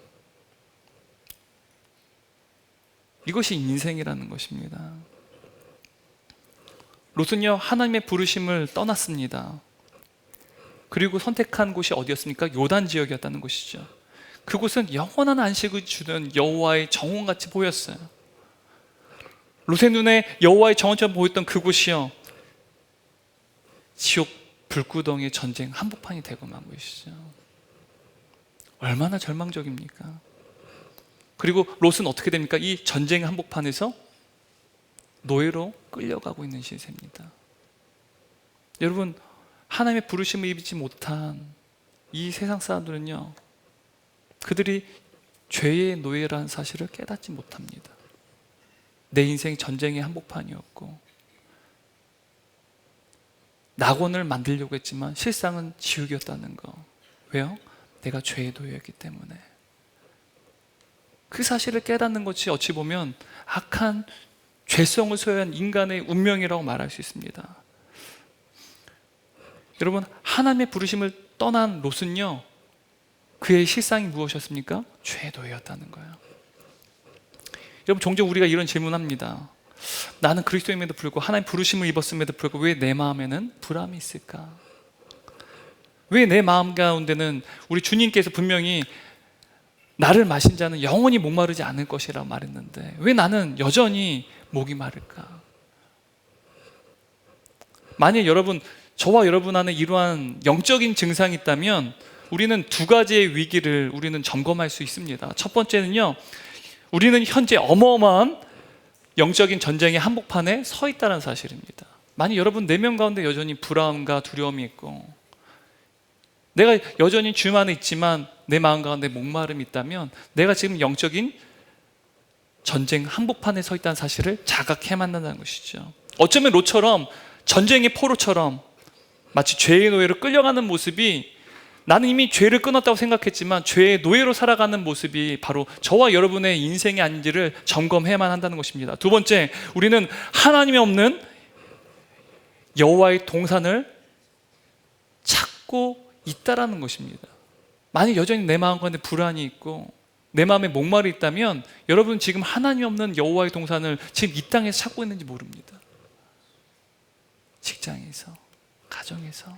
이것이 인생이라는 것입니다. 롯은요, 하나님의 부르심을 떠났습니다. 그리고 선택한 곳이 어디였습니까? 요단 지역이었다는 것이죠. 그곳은 영원한 안식을 주는 여호와의 정원같이 보였어요. 롯의 눈에 여호와의 정원처럼 보였던 그곳이요, 지옥 불구덩이의 전쟁 한복판이 되고 만 것이죠. 얼마나 절망적입니까? 그리고 롯은 어떻게 됩니까? 이 전쟁의 한복판에서 노예로 끌려가고 있는 시세입니다. 여러분, 하나님의 부르심을 입지 못한 이 세상 사람들은요, 그들이 죄의 노예라는 사실을 깨닫지 못합니다. 내 인생이 전쟁의 한복판이었고 낙원을 만들려고 했지만 실상은 지옥이었다는 거. 왜요? 내가 죄의 노예였기 때문에. 그 사실을 깨닫는 것이 어찌 보면 악한 죄성을 소유한 인간의 운명이라고 말할 수 있습니다. 여러분, 하나님의 부르심을 떠난 롯은요, 그의 실상이 무엇이었습니까? 죄의 노예였다는 거예요. 여러분, 종종 우리가 이런 질문합니다. 나는 그리스도임에도 불구하고 하나님 부르심을 입었음에도 불구하고 왜 내 마음에는 불안이 있을까? 왜 내 마음 가운데는 우리 주님께서 분명히 나를 마신 자는 영원히 목마르지 않을 것이라고 말했는데 왜 나는 여전히 목이 마를까? 만약 여러분, 저와 여러분 안에 이러한 영적인 증상이 있다면 우리는 두 가지의 위기를 우리는 점검할 수 있습니다. 첫 번째는요, 우리는 현재 어마어마한 영적인 전쟁의 한복판에 서 있다는 사실입니다. 만약 여러분 내면 가운데 여전히 불안과 두려움이 있고 내가 여전히 주님 안에 있지만 내 마음 가운데 목마름이 있다면 내가 지금 영적인 전쟁 한복판에 서 있다는 사실을 자각해야만 한다는 것이죠. 어쩌면 롯처럼 전쟁의 포로처럼 마치 죄의 노예로 끌려가는 모습이, 나는 이미 죄를 끊었다고 생각했지만 죄의 노예로 살아가는 모습이 바로 저와 여러분의 인생이 아닌지를 점검해야만 한다는 것입니다. 두 번째, 우리는 하나님이 없는 여호와의 동산을 찾고 있다라는 것입니다. 만약 여전히 내 마음 가운데 불안이 있고 내 마음에 목말이 있다면 여러분 지금 하나님 없는 여호와의 동산을 지금 이 땅에서 찾고 있는지 모릅니다. 직장에서, 가정에서,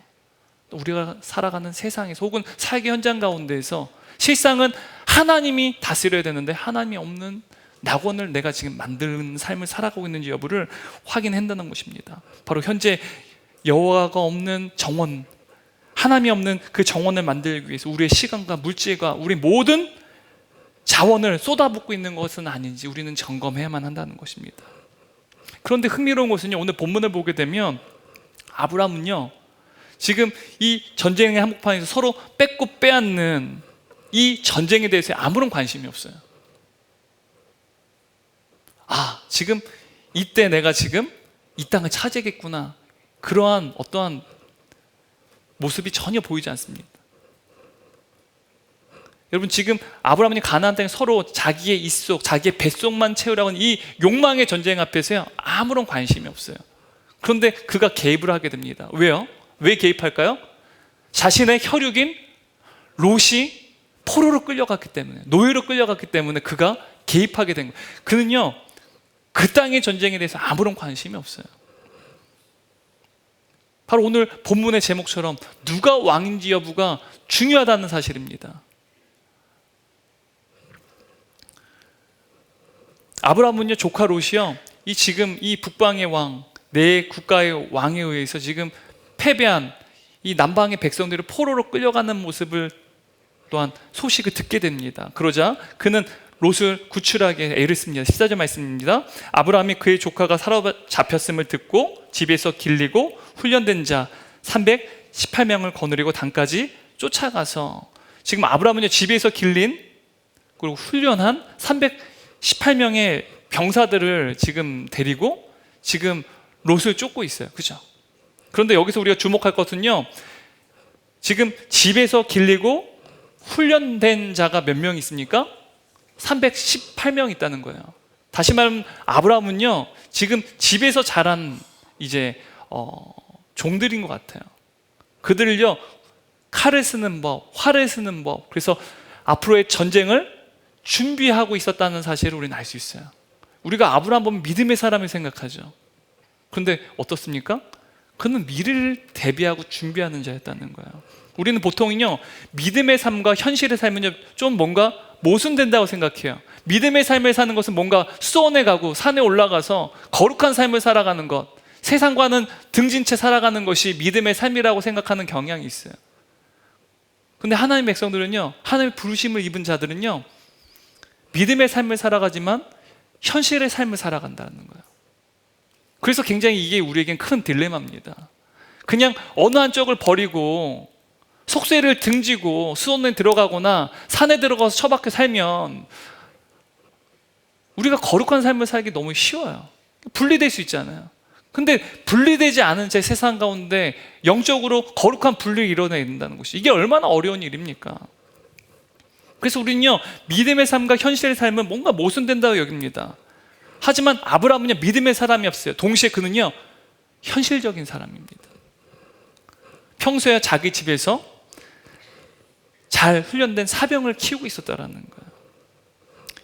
또 우리가 살아가는 세상에서, 혹은 삶의 현장 가운데에서 실상은 하나님이 다스려야 되는데 하나님이 없는 낙원을 내가 지금 만드는 삶을 살아가고 있는지 여부를 확인한다는 것입니다. 바로 현재 여호와가 없는 정원, 하나님이 없는 그 정원을 만들기 위해서 우리의 시간과 물질과 우리 모든 자원을 쏟아붓고 있는 것은 아닌지 우리는 점검해야만 한다는 것입니다. 그런데 흥미로운 것은요, 오늘 본문을 보게 되면 아브라함은요, 지금 이 전쟁의 한복판에서 서로 뺏고 빼앗는 이 전쟁에 대해서 아무런 관심이 없어요. 아, 지금 이때 내가 지금 이 땅을 차지하겠구나, 그러한 어떠한 모습이 전혀 보이지 않습니다. 여러분, 지금 아브라함이 가나안 땅에 서로 자기의 입속, 자기의 뱃속만 채우라고 하는 이 욕망의 전쟁 앞에서요, 아무런 관심이 없어요. 그런데 그가 개입을 하게 됩니다. 왜요? 왜 개입할까요? 자신의 혈육인 롯이 포로로 끌려갔기 때문에, 노예로 끌려갔기 때문에 그가 개입하게 된 거예요. 그는요, 그 땅의 전쟁에 대해서 아무런 관심이 없어요. 바로 오늘 본문의 제목처럼 누가 왕인지 여부가 중요하다는 사실입니다. 아브라함은요, 조카 롯이요, 이 지금 이 북방의 왕, 내 국가의 왕에 의해서 지금 패배한 이 남방의 백성들을 포로로 끌려가는 모습을 또한 소식을 듣게 됩니다. 그러자 그는 롯을 구출하게 애를 씁니다. 14절 말씀입니다. 아브라함이 그의 조카가 사로잡혔음을 듣고 집에서 길리고 훈련된 자 318명을 거느리고 단까지 쫓아가서, 지금 아브라함은요, 집에서 길린 그리고 훈련한 318명의 병사들을 지금 데리고 지금 롯을 쫓고 있어요. 그죠? 그런데 여기서 우리가 주목할 것은요, 지금 집에서 길리고 훈련된 자가 몇 명 있습니까? 318명 있다는 거예요. 다시 말하면 아브라함은요, 지금 집에서 자란 이제 종들인 것 같아요. 그들을요, 칼을 쓰는 법, 활을 쓰는 법, 그래서 앞으로의 전쟁을 준비하고 있었다는 사실을 우리는 알 수 있어요. 우리가 아브라함 보면 믿음의 사람을 생각하죠. 그런데 어떻습니까? 그는 미래를 대비하고 준비하는 자였다는 거예요. 우리는 보통은요, 믿음의 삶과 현실의 삶은요, 좀 뭔가 모순된다고 생각해요. 믿음의 삶을 사는 것은 뭔가 수원에 가고 산에 올라가서 거룩한 삶을 살아가는 것, 세상과는 등진 채 살아가는 것이 믿음의 삶이라고 생각하는 경향이 있어요. 근데 하나님의 백성들은요, 하나님의 부르심을 입은 자들은요, 믿음의 삶을 살아가지만 현실의 삶을 살아간다는 거예요. 그래서 굉장히 이게 우리에겐 큰 딜레마입니다. 그냥 어느 한쪽을 버리고 속세를 등지고 수원에 들어가거나 산에 들어가서 처박혀 살면 우리가 거룩한 삶을 살기 너무 쉬워요. 분리될 수 있잖아요. 근데 분리되지 않은 제 세상 가운데 영적으로 거룩한 분리를 이뤄내야 된다는 것이, 이게 얼마나 어려운 일입니까? 그래서 우리는요, 믿음의 삶과 현실의 삶은 뭔가 모순된다고 여깁니다. 하지만 아브라함은요, 믿음의 사람이 없어요. 동시에 그는요, 현실적인 사람입니다. 평소에 자기 집에서 잘 훈련된 사병을 키우고 있었다라는 거예요.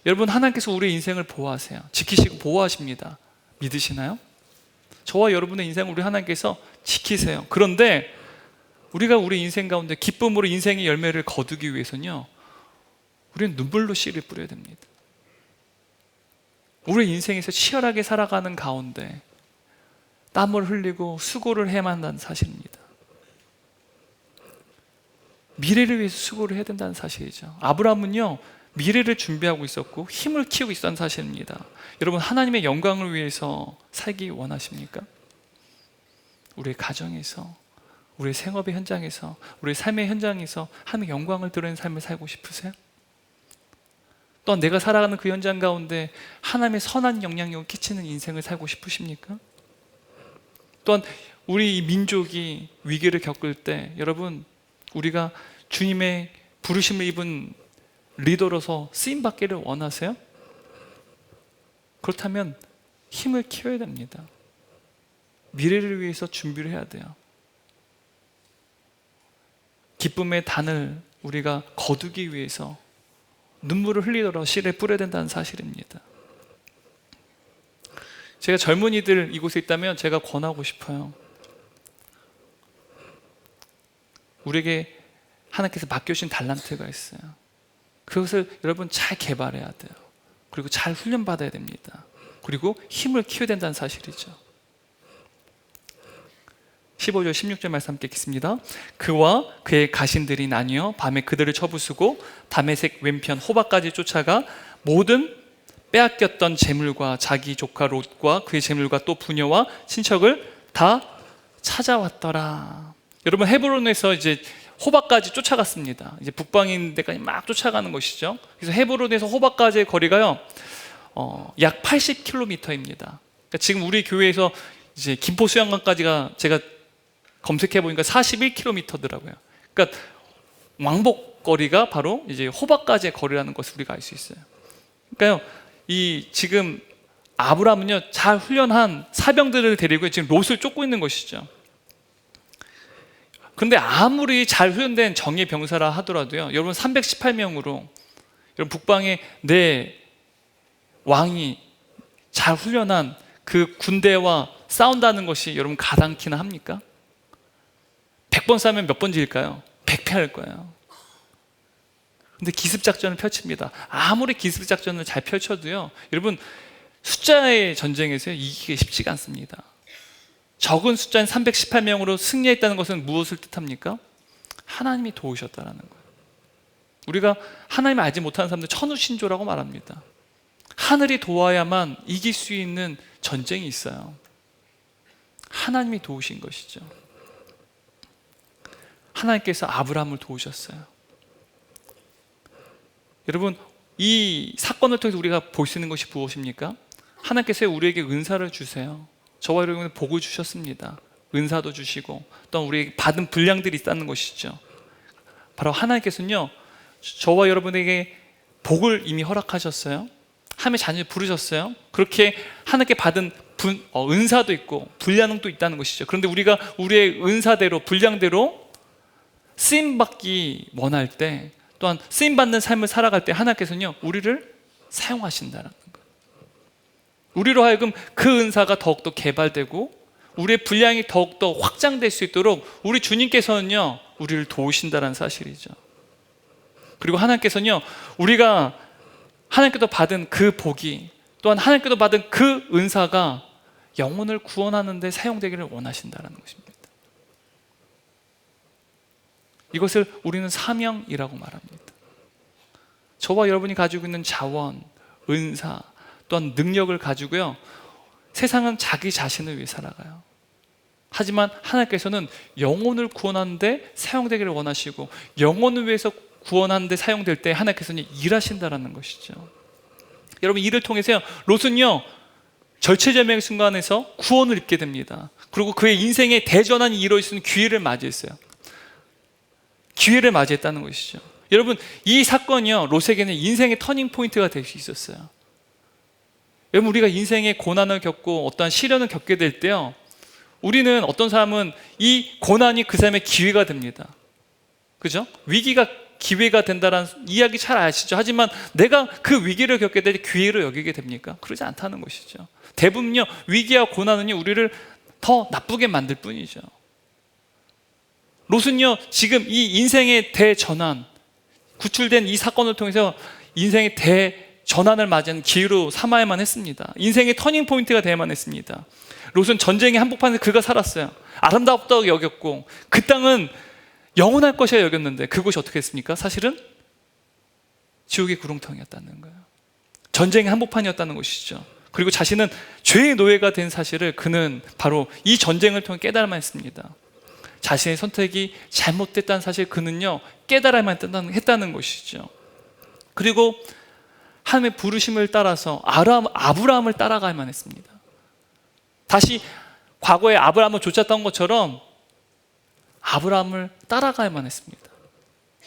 여러분, 하나님께서 우리의 인생을 보호하세요. 지키시고 보호하십니다. 믿으시나요? 저와 여러분의 인생을 우리 하나님께서 지키세요. 그런데 우리가 우리 인생 가운데 기쁨으로 인생의 열매를 거두기 위해서는요, 우리는 눈물로 씨를 뿌려야 됩니다. 우리 인생에서 치열하게 살아가는 가운데 땀을 흘리고 수고를 해야만 한다는 사실입니다. 미래를 위해서 수고를 해야 된다는 사실이죠. 아브라함은요, 미래를 준비하고 있었고 힘을 키우고 있었다는 사실입니다. 여러분, 하나님의 영광을 위해서 살기 원하십니까? 우리의 가정에서, 우리의 생업의 현장에서, 우리의 삶의 현장에서 하나님의 영광을 드러내는 삶을 살고 싶으세요? 또한 내가 살아가는 그 현장 가운데 하나님의 선한 영향력을 끼치는 인생을 살고 싶으십니까? 또한 우리 이 민족이 위기를 겪을 때, 여러분, 우리가 주님의 부르심을 입은 리더로서 쓰임받기를 원하세요? 그렇다면 힘을 키워야 됩니다. 미래를 위해서 준비를 해야 돼요. 기쁨의 단을 우리가 거두기 위해서 눈물을 흘리더라도 씨를 뿌려야 된다는 사실입니다. 제가 젊은이들 이곳에 있다면 제가 권하고 싶어요. 우리에게 하나님께서 맡겨주신 달란트가 있어요. 그것을 여러분 잘 개발해야 돼요. 그리고 잘 훈련받아야 됩니다. 그리고 힘을 키워야 된다는 사실이죠. 15절 16절 말씀 함께 읽겠습니다. 그와 그의 가신들이 나뉘어 밤에 그들을 쳐부수고 다메섹 왼편 호박까지 쫓아가 모든 빼앗겼던 재물과 자기 조카 롯과 그의 재물과 또 부녀와 친척을 다 찾아왔더라. 여러분, 헤브론에서 이제 호박까지 쫓아갔습니다. 이제 북방인 데까지 막 쫓아가는 것이죠. 그래서 헤브론에서 호박까지의 거리가요, 약 80km입니다. 그러니까 지금 우리 교회에서 이제 김포 수영관까지가 제가 검색해 보니까 41km더라고요. 그러니까 왕복 거리가 바로 이제 호박까지의 거리라는 것을 우리가 알 수 있어요. 그러니까요, 이 지금 아브라함은요, 잘 훈련한 사병들을 데리고 지금 롯을 쫓고 있는 것이죠. 그런데 아무리 잘 훈련된 정예 병사라 하더라도요, 여러분 318명으로 여러분 북방의 내 왕이 잘 훈련한 그 군대와 싸운다는 것이 여러분 가당키나 합니까? 100번 싸면 몇 번 질까요? 100패할 거예요. 근데 기습작전을 펼칩니다. 아무리 기습작전을 잘 펼쳐도요, 여러분 숫자의 전쟁에서 이기기 쉽지가 않습니다. 적은 숫자인 318명으로 승리했다는 것은 무엇을 뜻합니까? 하나님이 도우셨다는 거예요. 우리가 하나님을 알지 못하는 사람들 천우신조라고 말합니다. 하늘이 도와야만 이길 수 있는 전쟁이 있어요. 하나님이 도우신 것이죠. 하나님께서 아브라함을 도우셨어요. 여러분, 이 사건을 통해서 우리가 볼 수 있는 것이 무엇입니까? 하나님께서 우리에게 은사를 주세요. 저와 여러분은 복을 주셨습니다. 은사도 주시고 또 우리에게 받은 분량들이 있다는 것이죠. 바로 하나님께서는요, 저와 여러분에게 복을 이미 허락하셨어요. 하나님의 자녀를 부르셨어요. 그렇게 하나님께 받은 은사도 있고 분량도 있다는 것이죠. 그런데 우리가 우리의 은사대로 분량대로 쓰임받기 원할 때, 또한 쓰임받는 삶을 살아갈 때 하나님께서는요 우리를 사용하신다는 거예요. 우리로 하여금 그 은사가 더욱더 개발되고 우리의 분량이 더욱더 확장될 수 있도록 우리 주님께서는요 우리를 도우신다는 사실이죠. 그리고 하나님께서는요 우리가 하나님께서 받은 그 복이, 또한 하나님께서 받은 그 은사가 영혼을 구원하는 데 사용되기를 원하신다는 것입니다. 이것을 우리는 사명이라고 말합니다. 저와 여러분이 가지고 있는 자원, 은사, 또한 능력을 가지고요 세상은 자기 자신을 위해 살아가요. 하지만 하나님께서는 영혼을 구원하는 데 사용되기를 원하시고, 영혼을 위해서 구원하는 데 사용될 때 하나님께서는 일하신다라는 것이죠. 여러분, 이를 통해서요 롯은요 절체절명의 순간에서 구원을 입게 됩니다. 그리고 그의 인생의 대전환이 이루어질 수 있는 기회를 맞이했어요. 기회를 맞이했다는 것이죠. 여러분, 이 사건이요 롯에게는 인생의 터닝 포인트가 될 수 있었어요. 여러분, 우리가 인생의 고난을 겪고 어떠한 시련을 겪게 될 때요 우리는, 어떤 사람은 이 고난이 그 사람의 기회가 됩니다. 그죠? 위기가 기회가 된다는 이야기 잘 아시죠? 하지만 내가 그 위기를 겪게 될 때 기회로 여기게 됩니까? 그러지 않다는 것이죠. 대부분요 위기와 고난은요 우리를 더 나쁘게 만들 뿐이죠. 롯은요 지금 이 인생의 대전환, 구출된 이 사건을 통해서 인생의 대전환을 맞이하는 기회로 삼아야만 했습니다. 인생의 터닝 포인트가 되어야만 했습니다. 롯은 전쟁의 한복판에서 그가 살았어요. 아름답다고 여겼고 그 땅은 영원할 것이라 여겼는데 그곳이 어떻게 했습니까? 사실은 지옥의 구렁텅이였다는 거예요. 전쟁의 한복판이었다는 것이죠. 그리고 자신은 죄의 노예가 된 사실을 그는 바로 이 전쟁을 통해 깨달아야만 했습니다. 자신의 선택이 잘못됐다는 사실 그는요 깨달아야만 했다는 것이죠. 그리고 하나님의 부르심을 따라서 아브라함을 따라가야만 했습니다. 다시 과거에 아브라함을 쫓았던 것처럼 아브라함을 따라가야만 했습니다.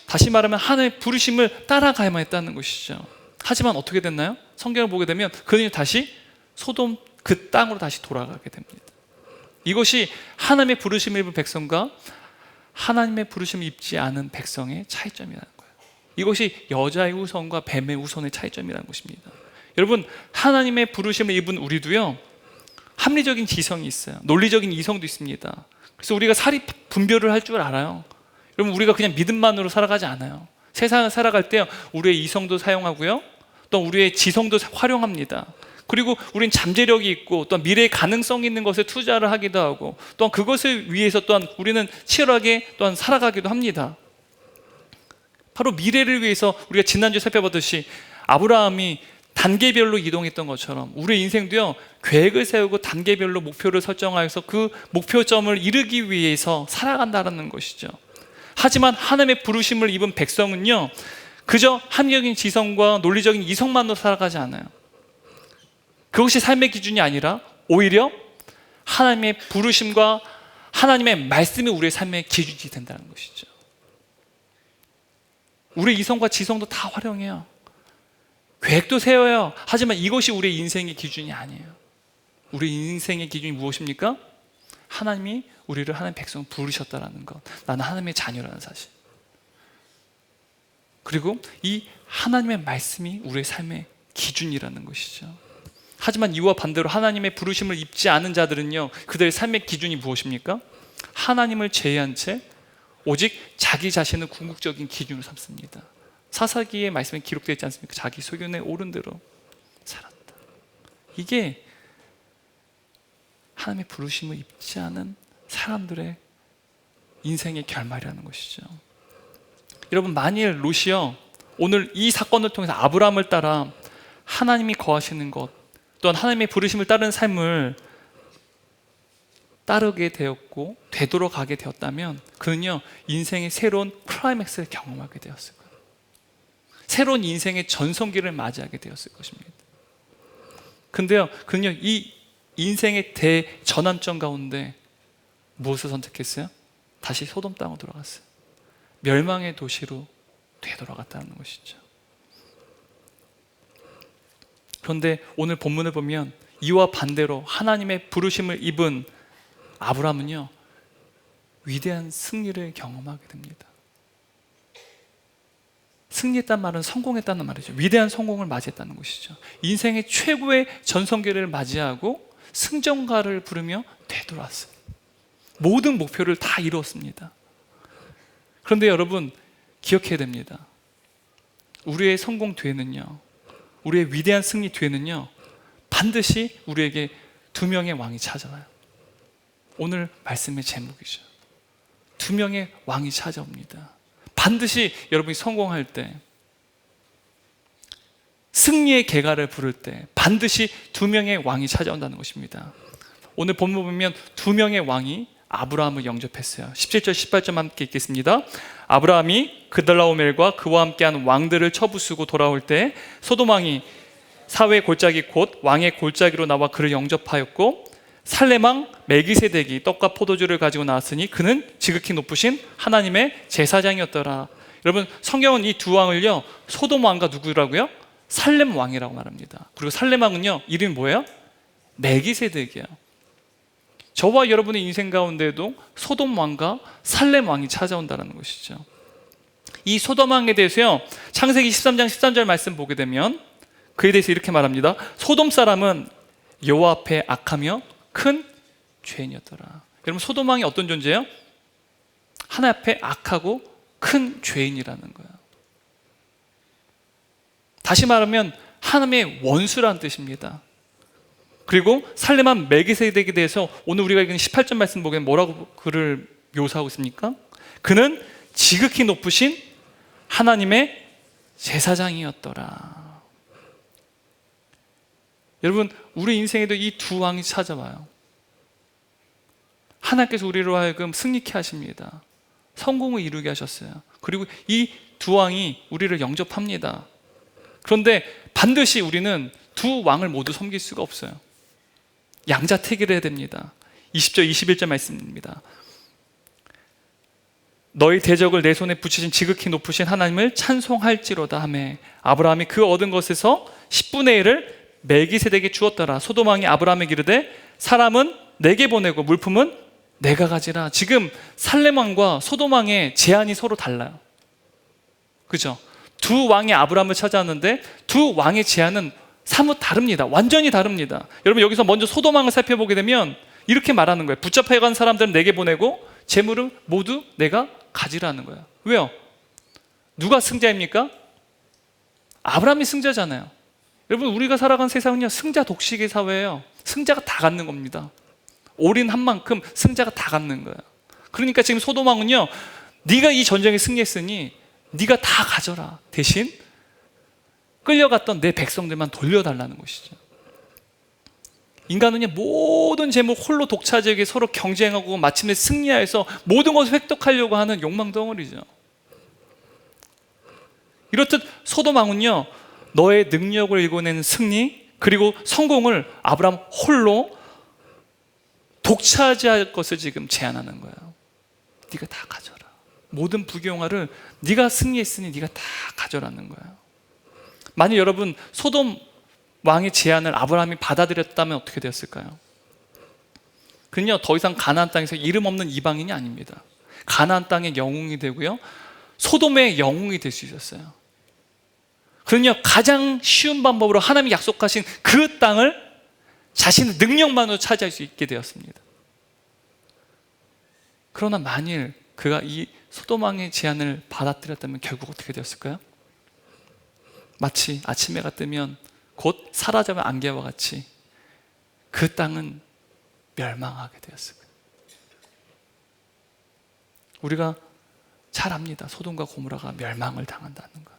다시 말하면 하나님의 부르심을 따라가야만 했다는 것이죠. 하지만 어떻게 됐나요? 성경을 보게 되면 그는 다시 소돔 그 땅으로 다시 돌아가게 됩니다. 이것이 하나님의 부르심을 입은 백성과 하나님의 부르심을 입지 않은 백성의 차이점이라는 거예요. 이것이 여자의 우선과 뱀의 우선의 차이점이라는 것입니다. 여러분, 하나님의 부르심을 입은 우리도요 합리적인 지성이 있어요. 논리적인 이성도 있습니다. 그래서 우리가 사리 분별을 할 줄 알아요. 여러분, 우리가 그냥 믿음만으로 살아가지 않아요. 세상을 살아갈 때 우리의 이성도 사용하고요 또 우리의 지성도 활용합니다. 그리고 우리는 잠재력이 있고 또 미래의 가능성이 있는 것에 투자를 하기도 하고 또한 그것을 위해서 또한 우리는 치열하게 또한 살아가기도 합니다. 바로 미래를 위해서 우리가 지난주에 살펴봤듯이 아브라함이 단계별로 이동했던 것처럼 우리 인생도요 계획을 세우고 단계별로 목표를 설정하여서 그 목표점을 이루기 위해서 살아간다는 것이죠. 하지만 하나님의 부르심을 입은 백성은요 그저 합리적인 지성과 논리적인 이성만으로 살아가지 않아요. 그것이 삶의 기준이 아니라 오히려 하나님의 부르심과 하나님의 말씀이 우리의 삶의 기준이 된다는 것이죠. 우리의 이성과 지성도 다 활용해요. 계획도 세워요. 하지만 이것이 우리의 인생의 기준이 아니에요. 우리 인생의 기준이 무엇입니까? 하나님이 우리를 하나님의 백성을 부르셨다는 것, 나는 하나님의 자녀라는 사실. 그리고 이 하나님의 말씀이 우리의 삶의 기준이라는 것이죠. 하지만 이와 반대로 하나님의 부르심을 입지 않은 자들은요 그들의 삶의 기준이 무엇입니까? 하나님을 제외한 채 오직 자기 자신을 궁극적인 기준으로 삼습니다. 사사기의 말씀에 기록되어 있지 않습니까? 자기 소견에 옳은 대로 살았다. 이게 하나님의 부르심을 입지 않은 사람들의 인생의 결말이라는 것이죠. 여러분, 만일 롯이요 오늘 이 사건을 통해서 아브라함을 따라 하나님이 거하시는 것 또한 하나님의 부르심을 따르는 삶을 따르게 되었고 되돌아가게 되었다면 그는요 인생의 새로운 클라이맥스를 경험하게 되었을 거예요. 새로운 인생의 전성기를 맞이하게 되었을 것입니다. 근데요 그는요 이 인생의 대전환점 가운데 무엇을 선택했어요? 다시 소돔 땅으로 돌아갔어요. 멸망의 도시로 되돌아갔다는 것이죠. 그런데 오늘 본문을 보면 이와 반대로 하나님의 부르심을 입은 아브라함은요, 위대한 승리를 경험하게 됩니다. 승리했단 말은 성공했다는 말이죠. 위대한 성공을 맞이했다는 것이죠. 인생의 최고의 전성기를 맞이하고 승전가를 부르며 되돌아왔어요. 모든 목표를 다 이루었습니다. 그런데 여러분, 기억해야 됩니다. 우리의 성공 뒤에는요, 우리의 위대한 승리 뒤에는요, 반드시 우리에게 두 명의 왕이 찾아와요. 오늘 말씀의 제목이죠. 두 명의 왕이 찾아옵니다. 반드시 여러분이 성공할 때, 승리의 개가를 부를 때 반드시 두 명의 왕이 찾아온다는 것입니다. 오늘 본문 보면 두 명의 왕이 아브라함을 영접했어요. 17절 18절 함께 읽겠습니다. 아브라함이 그달라오멜과 그와 함께한 왕들을 처부수고 돌아올 때 소돔 왕이 사회의 골짜기 곧 왕의 골짜기로 나와 그를 영접하였고, 살렘 왕 멜기세덱이 떡과 포도주를 가지고 나왔으니 그는 지극히 높으신 하나님의 제사장이었더라. 여러분, 성경은 이 두 왕을요, 소돔 왕과 누구라고요? 살렘 왕이라고 말합니다. 그리고 살렘 왕은요, 이름이 뭐예요? 멜기세덱이에요. 저와 여러분의 인생 가운데에도 소돔 왕과 살렘 왕이 찾아온다는 것이죠. 이 소돔 왕에 대해서요, 창세기 13장 13절 말씀 보게 되면 그에 대해서 이렇게 말합니다. 소돔 사람은 여호와 앞에 악하며 큰 죄인이었더라. 여러분, 소돔 왕이 어떤 존재예요? 하나님 앞에 악하고 큰 죄인이라는 거예요. 다시 말하면 하나님의 원수라는 뜻입니다. 그리고 살렘 왕 멜기세덱에 대해서 오늘 우리가 읽은 18절 말씀 보게 되면 뭐라고 그를 묘사하고 있습니까? 그는 지극히 높으신 하나님의 제사장이었더라. 여러분, 우리 인생에도 이 두 왕이 찾아와요. 하나님께서 우리로 하여금 승리케 하십니다. 성공을 이루게 하셨어요. 그리고 이 두 왕이 우리를 영접합니다. 그런데 반드시 우리는 두 왕을 모두 섬길 수가 없어요. 양자택일을 해야 됩니다. 20절 21절 말씀입니다. 너희 대적을 내 손에 붙이신 지극히 높으신 하나님을 찬송할지로다 하매 아브라함이 그 얻은 것에서 10분의 1을 멜기세덱에게 주었더라. 소돔 왕이 아브라함에게 이르되 사람은 내게 보내고 물품은 내가 가지라. 지금 살렘 왕과 소돔 왕의 제안이 서로 달라요. 그죠? 두 왕이 아브라함을 찾아왔는데 두 왕의 제안은 사뭇 다릅니다. 완전히 다릅니다. 여러분, 여기서 먼저 소돔 왕을 살펴보게 되면 이렇게 말하는 거예요. 붙잡혀간 사람들은 내게 보내고 재물은 모두 내가 가지라는 거예요. 왜요? 누가 승자입니까? 아브라함이 승자잖아요. 여러분, 우리가 살아간 세상은요, 승자 독식의 사회예요. 승자가 다 갖는 겁니다. 올인한 만큼 승자가 다 갖는 거예요. 그러니까 지금 소돔 왕은요, 네가 이 전쟁에 승리했으니 네가 다 가져라. 대신 끌려갔던 내 백성들만 돌려달라는 것이죠. 인간은요, 모든 재물 홀로 독차지하게 서로 경쟁하고 마침내 승리하여서 모든 것을 획득하려고 하는 욕망 덩어리죠. 이렇듯 소돔 왕은요, 너의 능력을 이뤄내는 승리 그리고 성공을 아브라함 홀로 독차지할 것을 지금 제안하는 거예요. 네가 다 가져라. 모든 부귀영화를 네가 승리했으니 네가 다 가져라는 거예요. 만약 여러분 소돔 왕의 제안을 아브라함이 받아들였다면 어떻게 되었을까요? 그는요, 더 이상 가나안 땅에서 이름 없는 이방인이 아닙니다. 가나안 땅의 영웅이 되고요, 소돔의 영웅이 될 수 있었어요. 그는요, 가장 쉬운 방법으로 하나님이 약속하신 그 땅을 자신의 능력만으로 차지할 수 있게 되었습니다. 그러나 만일 그가 이 소돔 왕의 제안을 받아들였다면 결국 어떻게 되었을까요? 마치 아침 해가 뜨면 곧 사라져면 안개와 같이 그 땅은 멸망하게 되었을 거예요. 우리가 잘 압니다. 소돔과 고모라가 멸망을 당한다는 것.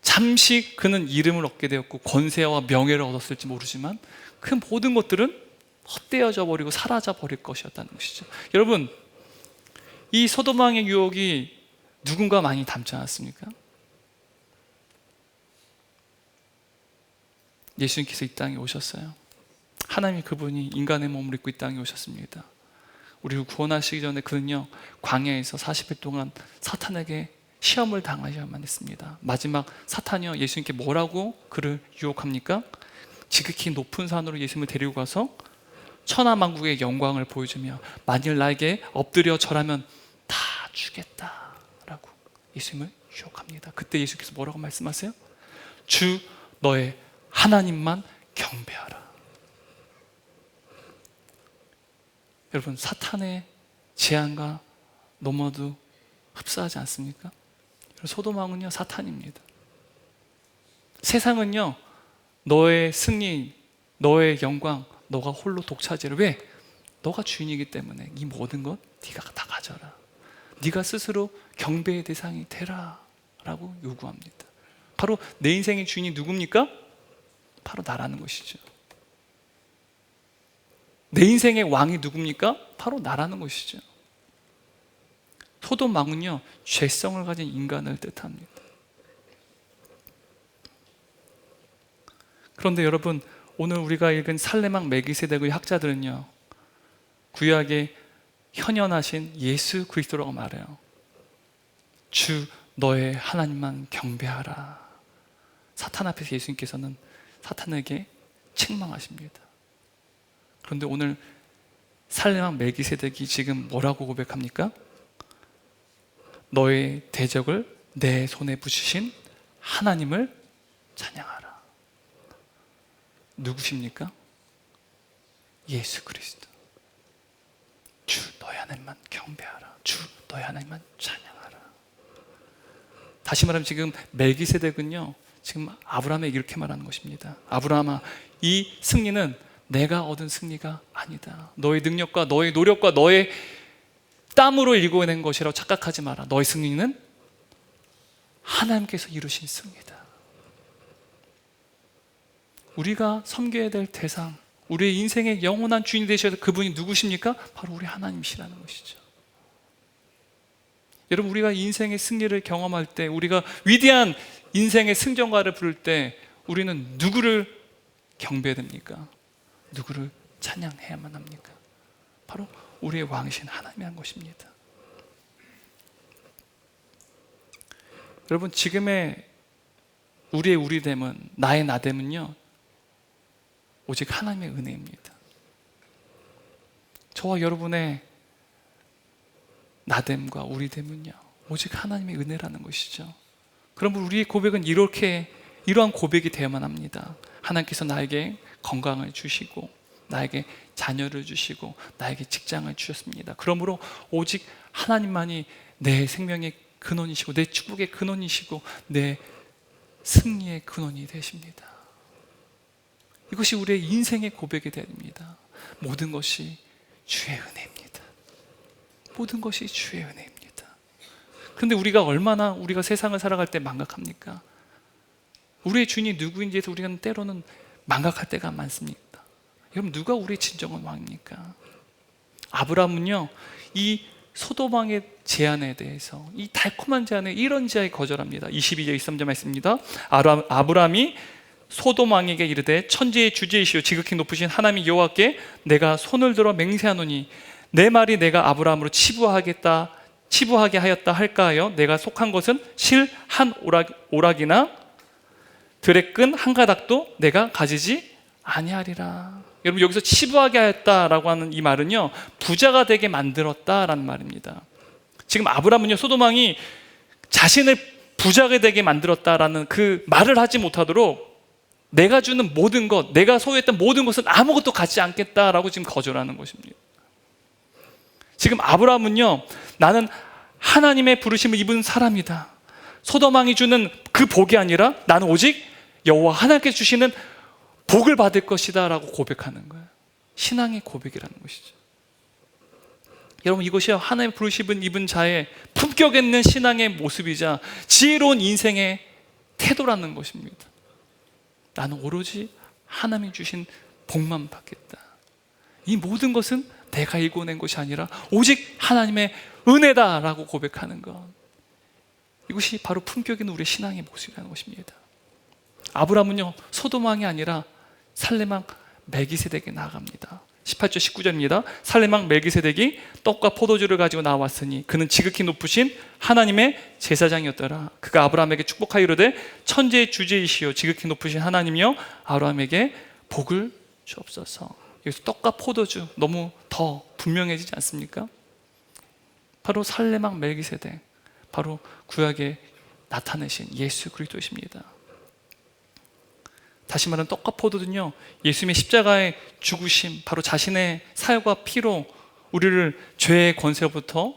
잠시 그는 이름을 얻게 되었고 권세와 명예를 얻었을지 모르지만 그 모든 것들은 헛되어져 버리고 사라져 버릴 것이었다는 것이죠. 여러분, 이 소돔 왕의 유혹이 누군가 많이 닮지 않았습니까? 예수님께서 이 땅에 오셨어요. 하나님이 그분이 인간의 몸을 입고 이 땅에 오셨습니다. 우리를 구원하시기 전에 그는요, 광야에서 40일 동안 사탄에게 시험을 당하셔야만 했습니다. 마지막 사탄이요, 예수님께 뭐라고 그를 유혹합니까? 지극히 높은 산으로 예수님을 데리고 가서 천하만국의 영광을 보여주며 만일 나에게 엎드려 절하면 다 주겠다라고 예수님을 유혹합니다. 그때 예수께서 뭐라고 말씀하세요? 주 너의 하나님만 경배하라. 여러분, 사탄의 제안과 너무도 흡사하지 않습니까? 소돔왕은요, 사탄입니다. 세상은요, 너의 승리, 너의 영광, 너가 홀로 독차지를. 왜? 너가 주인이기 때문에 이 모든 것 네가 다 가져라. 네가 스스로 경배의 대상이 되라 라고 요구합니다. 바로 내 인생의 주인이 누굽니까? 바로 나라는 것이죠. 내 인생의 왕이 누굽니까? 바로 나라는 것이죠. 소돔 왕은요, 죄성을 가진 인간을 뜻합니다. 그런데 여러분, 오늘 우리가 읽은 살레망 멜기세덱의 학자들은요, 구약에 현현하신 예수 그리스도라고 말해요. 주 너의 하나님만 경배하라. 사탄 앞에서 예수님께서는 사탄에게 책망하십니다. 그런데 오늘 살레망 멜기세덱이 지금 뭐라고 고백합니까? 너의 대적을 내 손에 붙이신 하나님을 찬양하라. 누구십니까? 예수 그리스도. 주 너의 하나님만 경배하라. 주 너의 하나님만 찬양하라. 다시 말하면 지금 멜기세덱은요, 지금 아브라함에게 이렇게 말하는 것입니다. 아브라함아, 이 승리는 내가 얻은 승리가 아니다. 너의 능력과 너의 노력과 너의 땀으로 일궈낸 것이라고 착각하지 마라. 너의 승리는 하나님께서 이루신 승리다. 우리가 섬겨야 될 대상, 우리의 인생의 영원한 주인이 되셔야 될 그분이 누구십니까? 바로 우리 하나님이시라는 것이죠. 여러분, 우리가 인생의 승리를 경험할 때, 우리가 위대한 인생의 승전가를 부를 때 우리는 누구를 경배해야 됩니까? 누구를 찬양해야만 합니까? 바로 우리의 왕이신 하나님이라는 것입니다. 여러분, 지금의 우리의 우리됨은, 나의 나됨은요, 오직 하나님의 은혜입니다. 저와 여러분의 나됨과 우리됨은요, 오직 하나님의 은혜라는 것이죠. 그러면 우리의 고백은 이러한 고백이 되어야만 합니다. 하나님께서 나에게 건강을 주시고, 나에게 자녀를 주시고, 나에게 직장을 주셨습니다. 그러므로 오직 하나님만이 내 생명의 근원이시고, 내 축복의 근원이시고, 내 승리의 근원이 되십니다. 이것이 우리의 인생의 고백이 됩니다. 모든 것이 주의 은혜입니다. 모든 것이 주의 은혜입니다. 그런데 우리가 세상을 살아갈 때 망각합니까? 우리의 주인이 누구인지에서 우리가 때로는 망각할 때가 많습니다. 여러분, 누가 우리의 진정한 왕입니까? 아브라함은요, 이 소돔 왕의 제안에 대해서, 이 달콤한 제안에 이런 제안에 거절합니다. 22절 23절 말씀입니다. 아브라함이 소돔 왕에게 이르되 천지의 주제이시오 지극히 높으신 하나님 여호와께 내가 손을 들어 맹세하노니 내 말이 내가 아브라함으로 치부하게 하였다 할까 하여 내가 속한 것은 실 한 오락이나 들의 끈 한 가닥도 내가 가지지 아니하리라. 여러분, 여기서 치부하게 하였다라고 하는 이 말은요, 부자가 되게 만들었다라는 말입니다. 지금 아브라함은요, 소돔 왕이 자신을 부자가 되게 만들었다라는 그 말을 하지 못하도록 내가 주는 모든 것, 내가 소유했던 모든 것은 아무것도 갖지 않겠다라고 지금 거절하는 것입니다. 지금 아브라함은요, 나는 하나님의 부르심을 입은 사람이다. 소돔 왕이 주는 그 복이 아니라 나는 오직 여호와 하나님께서 주시는 복을 받을 것이다 라고 고백하는 거예요. 신앙의 고백이라는 것이죠. 여러분, 이것이 하나님의 부르심을 입은 자의 품격 있는 신앙의 모습이자 지혜로운 인생의 태도라는 것입니다. 나는 오로지 하나님이 주신 복만 받겠다. 이 모든 것은 내가 일궈낸 것이 아니라 오직 하나님의 은혜다라고 고백하는 것, 이것이 바로 품격 있는 우리의 신앙의 모습이라는 것입니다. 아브라함은요, 소돔 왕이 아니라 살레망 멜기세덱에 나아갑니다. 18절 19절입니다. 살레망 멜기세덱이 떡과 포도주를 가지고 나왔으니 그는 지극히 높으신 하나님의 제사장이었더라. 그가 아브라함에게 축복하여 이르되 천지의 주제이시여 지극히 높으신 하나님이여 아브라함에게 복을 주옵소서. 여기서 떡과 포도주 너무 더 분명해지지 않습니까? 바로 살레망 멜기세덱, 바로 구약에 나타내신 예수 그리스도이십니다. 다시 말하면 떡과 포도는요, 예수님의 십자가의 죽으심, 바로 자신의 살과 피로 우리를 죄의 권세로부터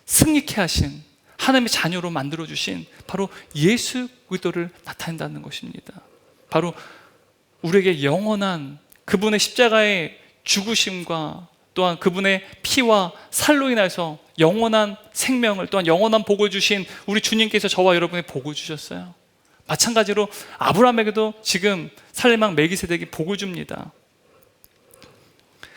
승리케 하신, 하나님의 자녀로 만들어주신 바로 예수 그리스도를 나타낸다는 것입니다. 바로 우리에게 영원한 그분의 십자가의 죽으심과 또한 그분의 피와 살로 인해서 영원한 생명을, 또한 영원한 복을 주신 우리 주님께서 저와 여러분의 복을 주셨어요. 마찬가지로 아브라함에게도 지금 살레망 멜기세덱이 복을 줍니다.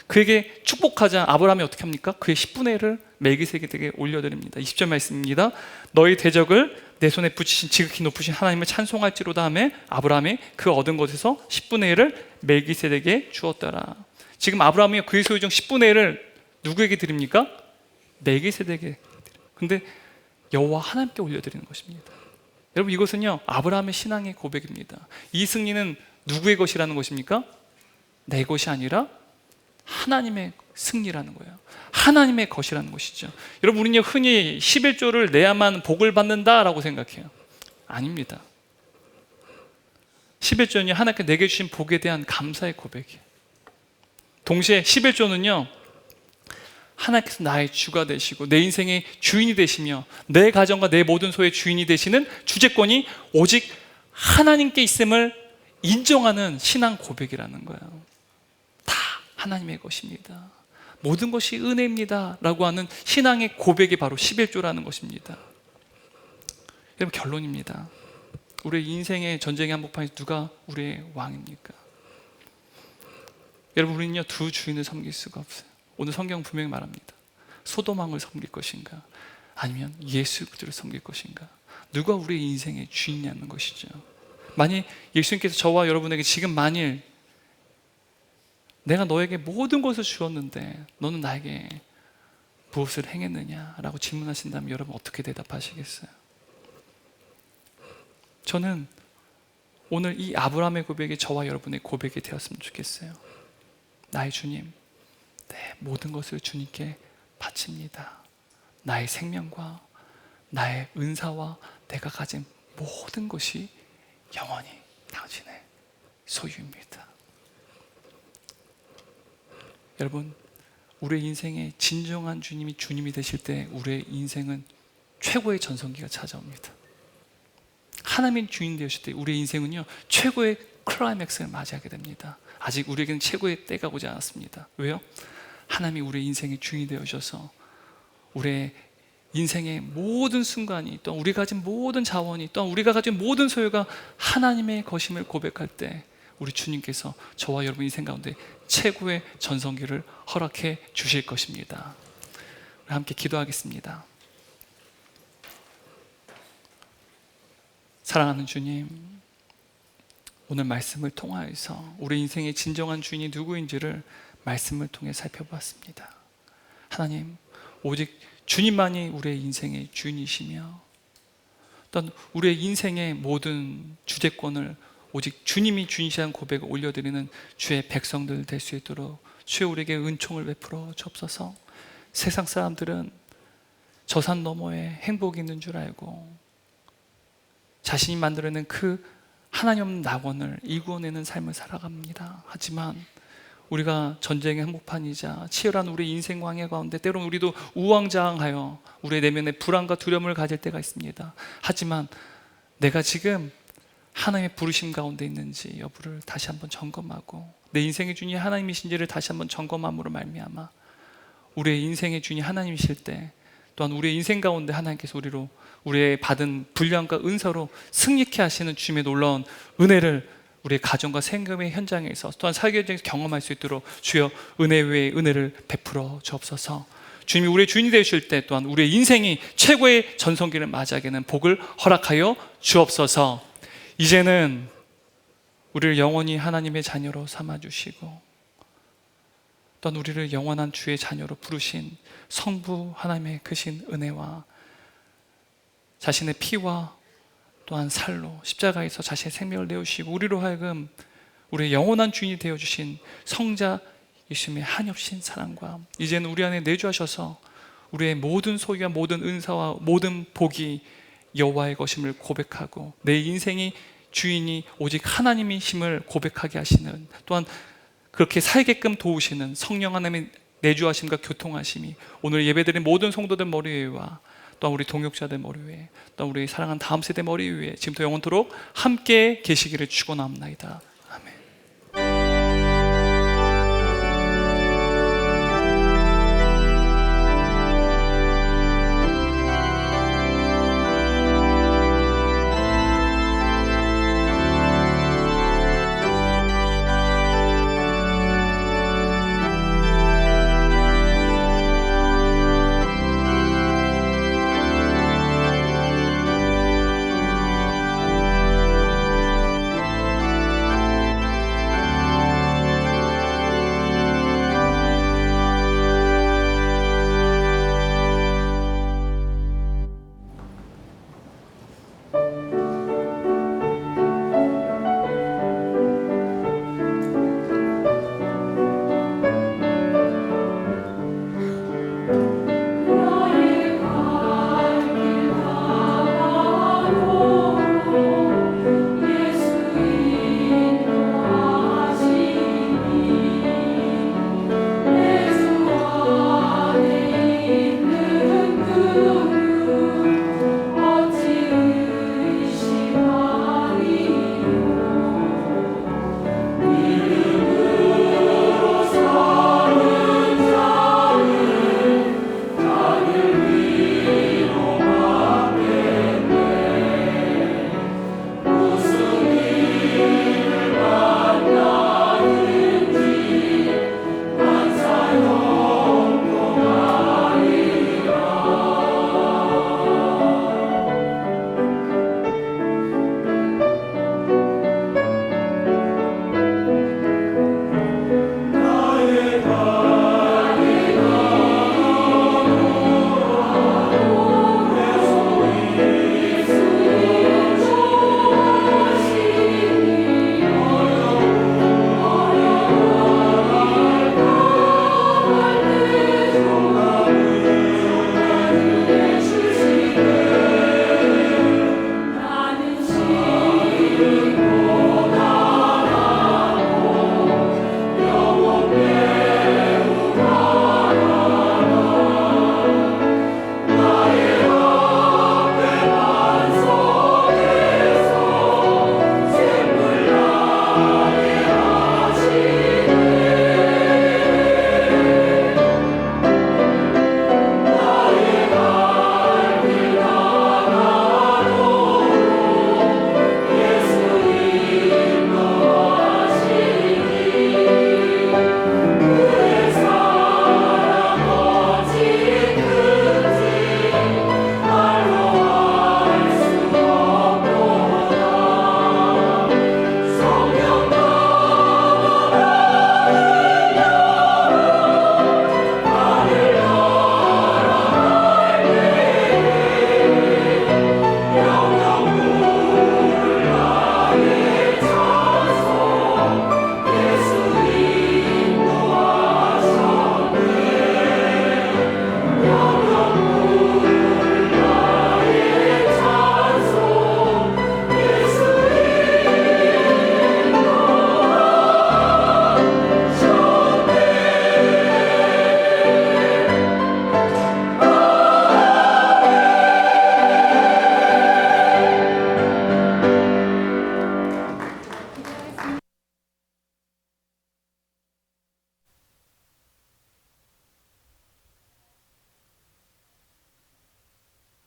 그에게 축복하자 아브라함이 어떻게 합니까? 그의 10분의 1을 멜기세덱에게 올려드립니다. 20절 말씀입니다. 너희 대적을 내 손에 붙이신 지극히 높으신 하나님을 찬송할지로다 하며 아브라함이 그 얻은 것에서 10분의 1을 멜기세덱에게 주었더라. 지금 아브라함이 그의 소유 중 10분의 1을 누구에게 드립니까? 멜기세덱에게. 근데 여호와 하나님께 올려드리는 것입니다. 여러분, 이것은요 아브라함의 신앙의 고백입니다. 이 승리는 누구의 것이라는 것입니까? 내 것이 아니라 하나님의 승리라는 거예요. 하나님의 것이라는 것이죠. 여러분, 우리는 흔히 11조를 내야만 복을 받는다라고 생각해요. 아닙니다. 11조는 하나님께 내게 주신 복에 대한 감사의 고백이에요. 동시에 11조는요 하나님께서 나의 주가 되시고 내 인생의 주인이 되시며 내 가정과 내 모든 소의 주인이 되시는 주재권이 오직 하나님께 있음을 인정하는 신앙 고백이라는 거예요. 다 하나님의 것입니다. 모든 것이 은혜입니다 라고 하는 신앙의 고백이 바로 11조라는 것입니다. 여러분, 결론입니다. 우리의 인생의 전쟁의 한복판에서 누가 우리의 왕입니까? 여러분, 우리는요 두 주인을 섬길 수가 없어요. 오늘 성경은 분명히 말합니다. 소돔왕을 섬길 것인가 아니면 예수 그리스도를 섬길 것인가. 누가 우리의 인생의 주인이냐는 것이죠. 만일 예수님께서 저와 여러분에게 지금 만일 내가 너에게 모든 것을 주었는데 너는 나에게 무엇을 행했느냐라고 질문하신다면 여러분 어떻게 대답하시겠어요? 저는 오늘 이 아브라함의 고백이 저와 여러분의 고백이 되었으면 좋겠어요. 나의 주님, 내 모든 것을 주님께 바칩니다. 나의 생명과 나의 은사와 내가 가진 모든 것이 영원히 당신의 소유입니다. 여러분, 우리의 인생에 진정한 주님이 주님이 되실 때 우리의 인생은 최고의 전성기가 찾아옵니다. 하나님이 주인 되실 때 우리의 인생은요 최고의 클라이맥스를 맞이하게 됩니다. 아직 우리에게는 최고의 때가 오지 않았습니다. 왜요? 하나님이 우리의 인생의 주인이 되어주셔서 우리의 인생의 모든 순간이, 또한 우리가 가진 모든 자원이, 또한 우리가 가진 모든 소유가 하나님의 것임을 고백할 때 우리 주님께서 저와 여러분 인생 가운데 최고의 전성기를 허락해 주실 것입니다. 우리 함께 기도하겠습니다. 사랑하는 주님, 오늘 말씀을 통하여서 우리 인생의 진정한 주인이 누구인지를 말씀을 통해 살펴보았습니다. 하나님, 오직 주님만이 우리의 인생의 주인이시며 또한 우리의 인생의 모든 주재권을 오직 주님이 주인이시라는 고백을 올려드리는 주의 백성들 될 수 있도록 주여 우리에게 은총을 베풀어 주옵소서. 세상 사람들은 저 산 너머에 행복이 있는 줄 알고 자신이 만들어낸 그 하나님 없는 낙원을 일구어내는 삶을 살아갑니다. 하지만 우리가 전쟁의 한복판이자 치열한 우리 인생 광야 가운데 때로는 우리도 우왕좌왕하여 우리의 내면에 불안과 두려움을 가질 때가 있습니다. 하지만 내가 지금 하나님의 부르심 가운데 있는지 여부를 다시 한번 점검하고 내 인생의 주인이 하나님이신지를 다시 한번 점검함으로 말미암아 우리의 인생의 주인이 하나님이실 때 또한 우리의 인생 가운데 하나님께서 우리의 받은 분량과 은사로 승리케 하시는 주님의 놀라운 은혜를 우리의 가정과 생업의 현장에서 또한 사회 현장에서 경험할 수 있도록 주여 은혜 외에 은혜를 베풀어 주옵소서. 주님이 우리의 주인이 되실 때 또한 우리의 인생이 최고의 전성기를 맞이하게 하는 복을 허락하여 주옵소서. 이제는 우리를 영원히 하나님의 자녀로 삼아주시고 또한 우리를 영원한 주의 자녀로 부르신 성부 하나님의 크신 은혜와 자신의 피와 또한 살로 십자가에서 자신의 생명을 내어주시고 우리로 하여금 우리의 영원한 주인이 되어주신 성자 예수님의 한없인 사랑과 이제는 우리 안에 내주하셔서 우리의 모든 소유와 모든 은사와 모든 복이 여호와의 것임을 고백하고 내 인생이 주인이 오직 하나님이심을 고백하게 하시는, 또한 그렇게 살게끔 도우시는 성령 하나님의 내주하심과 교통하심이 오늘 예배드린 모든 성도들 머리 위에와 또한 우리 동역자들 머리 위에 또한 우리 사랑하는 다음 세대 머리 위에 지금부터 영원토록 함께 계시기를 축원합니다.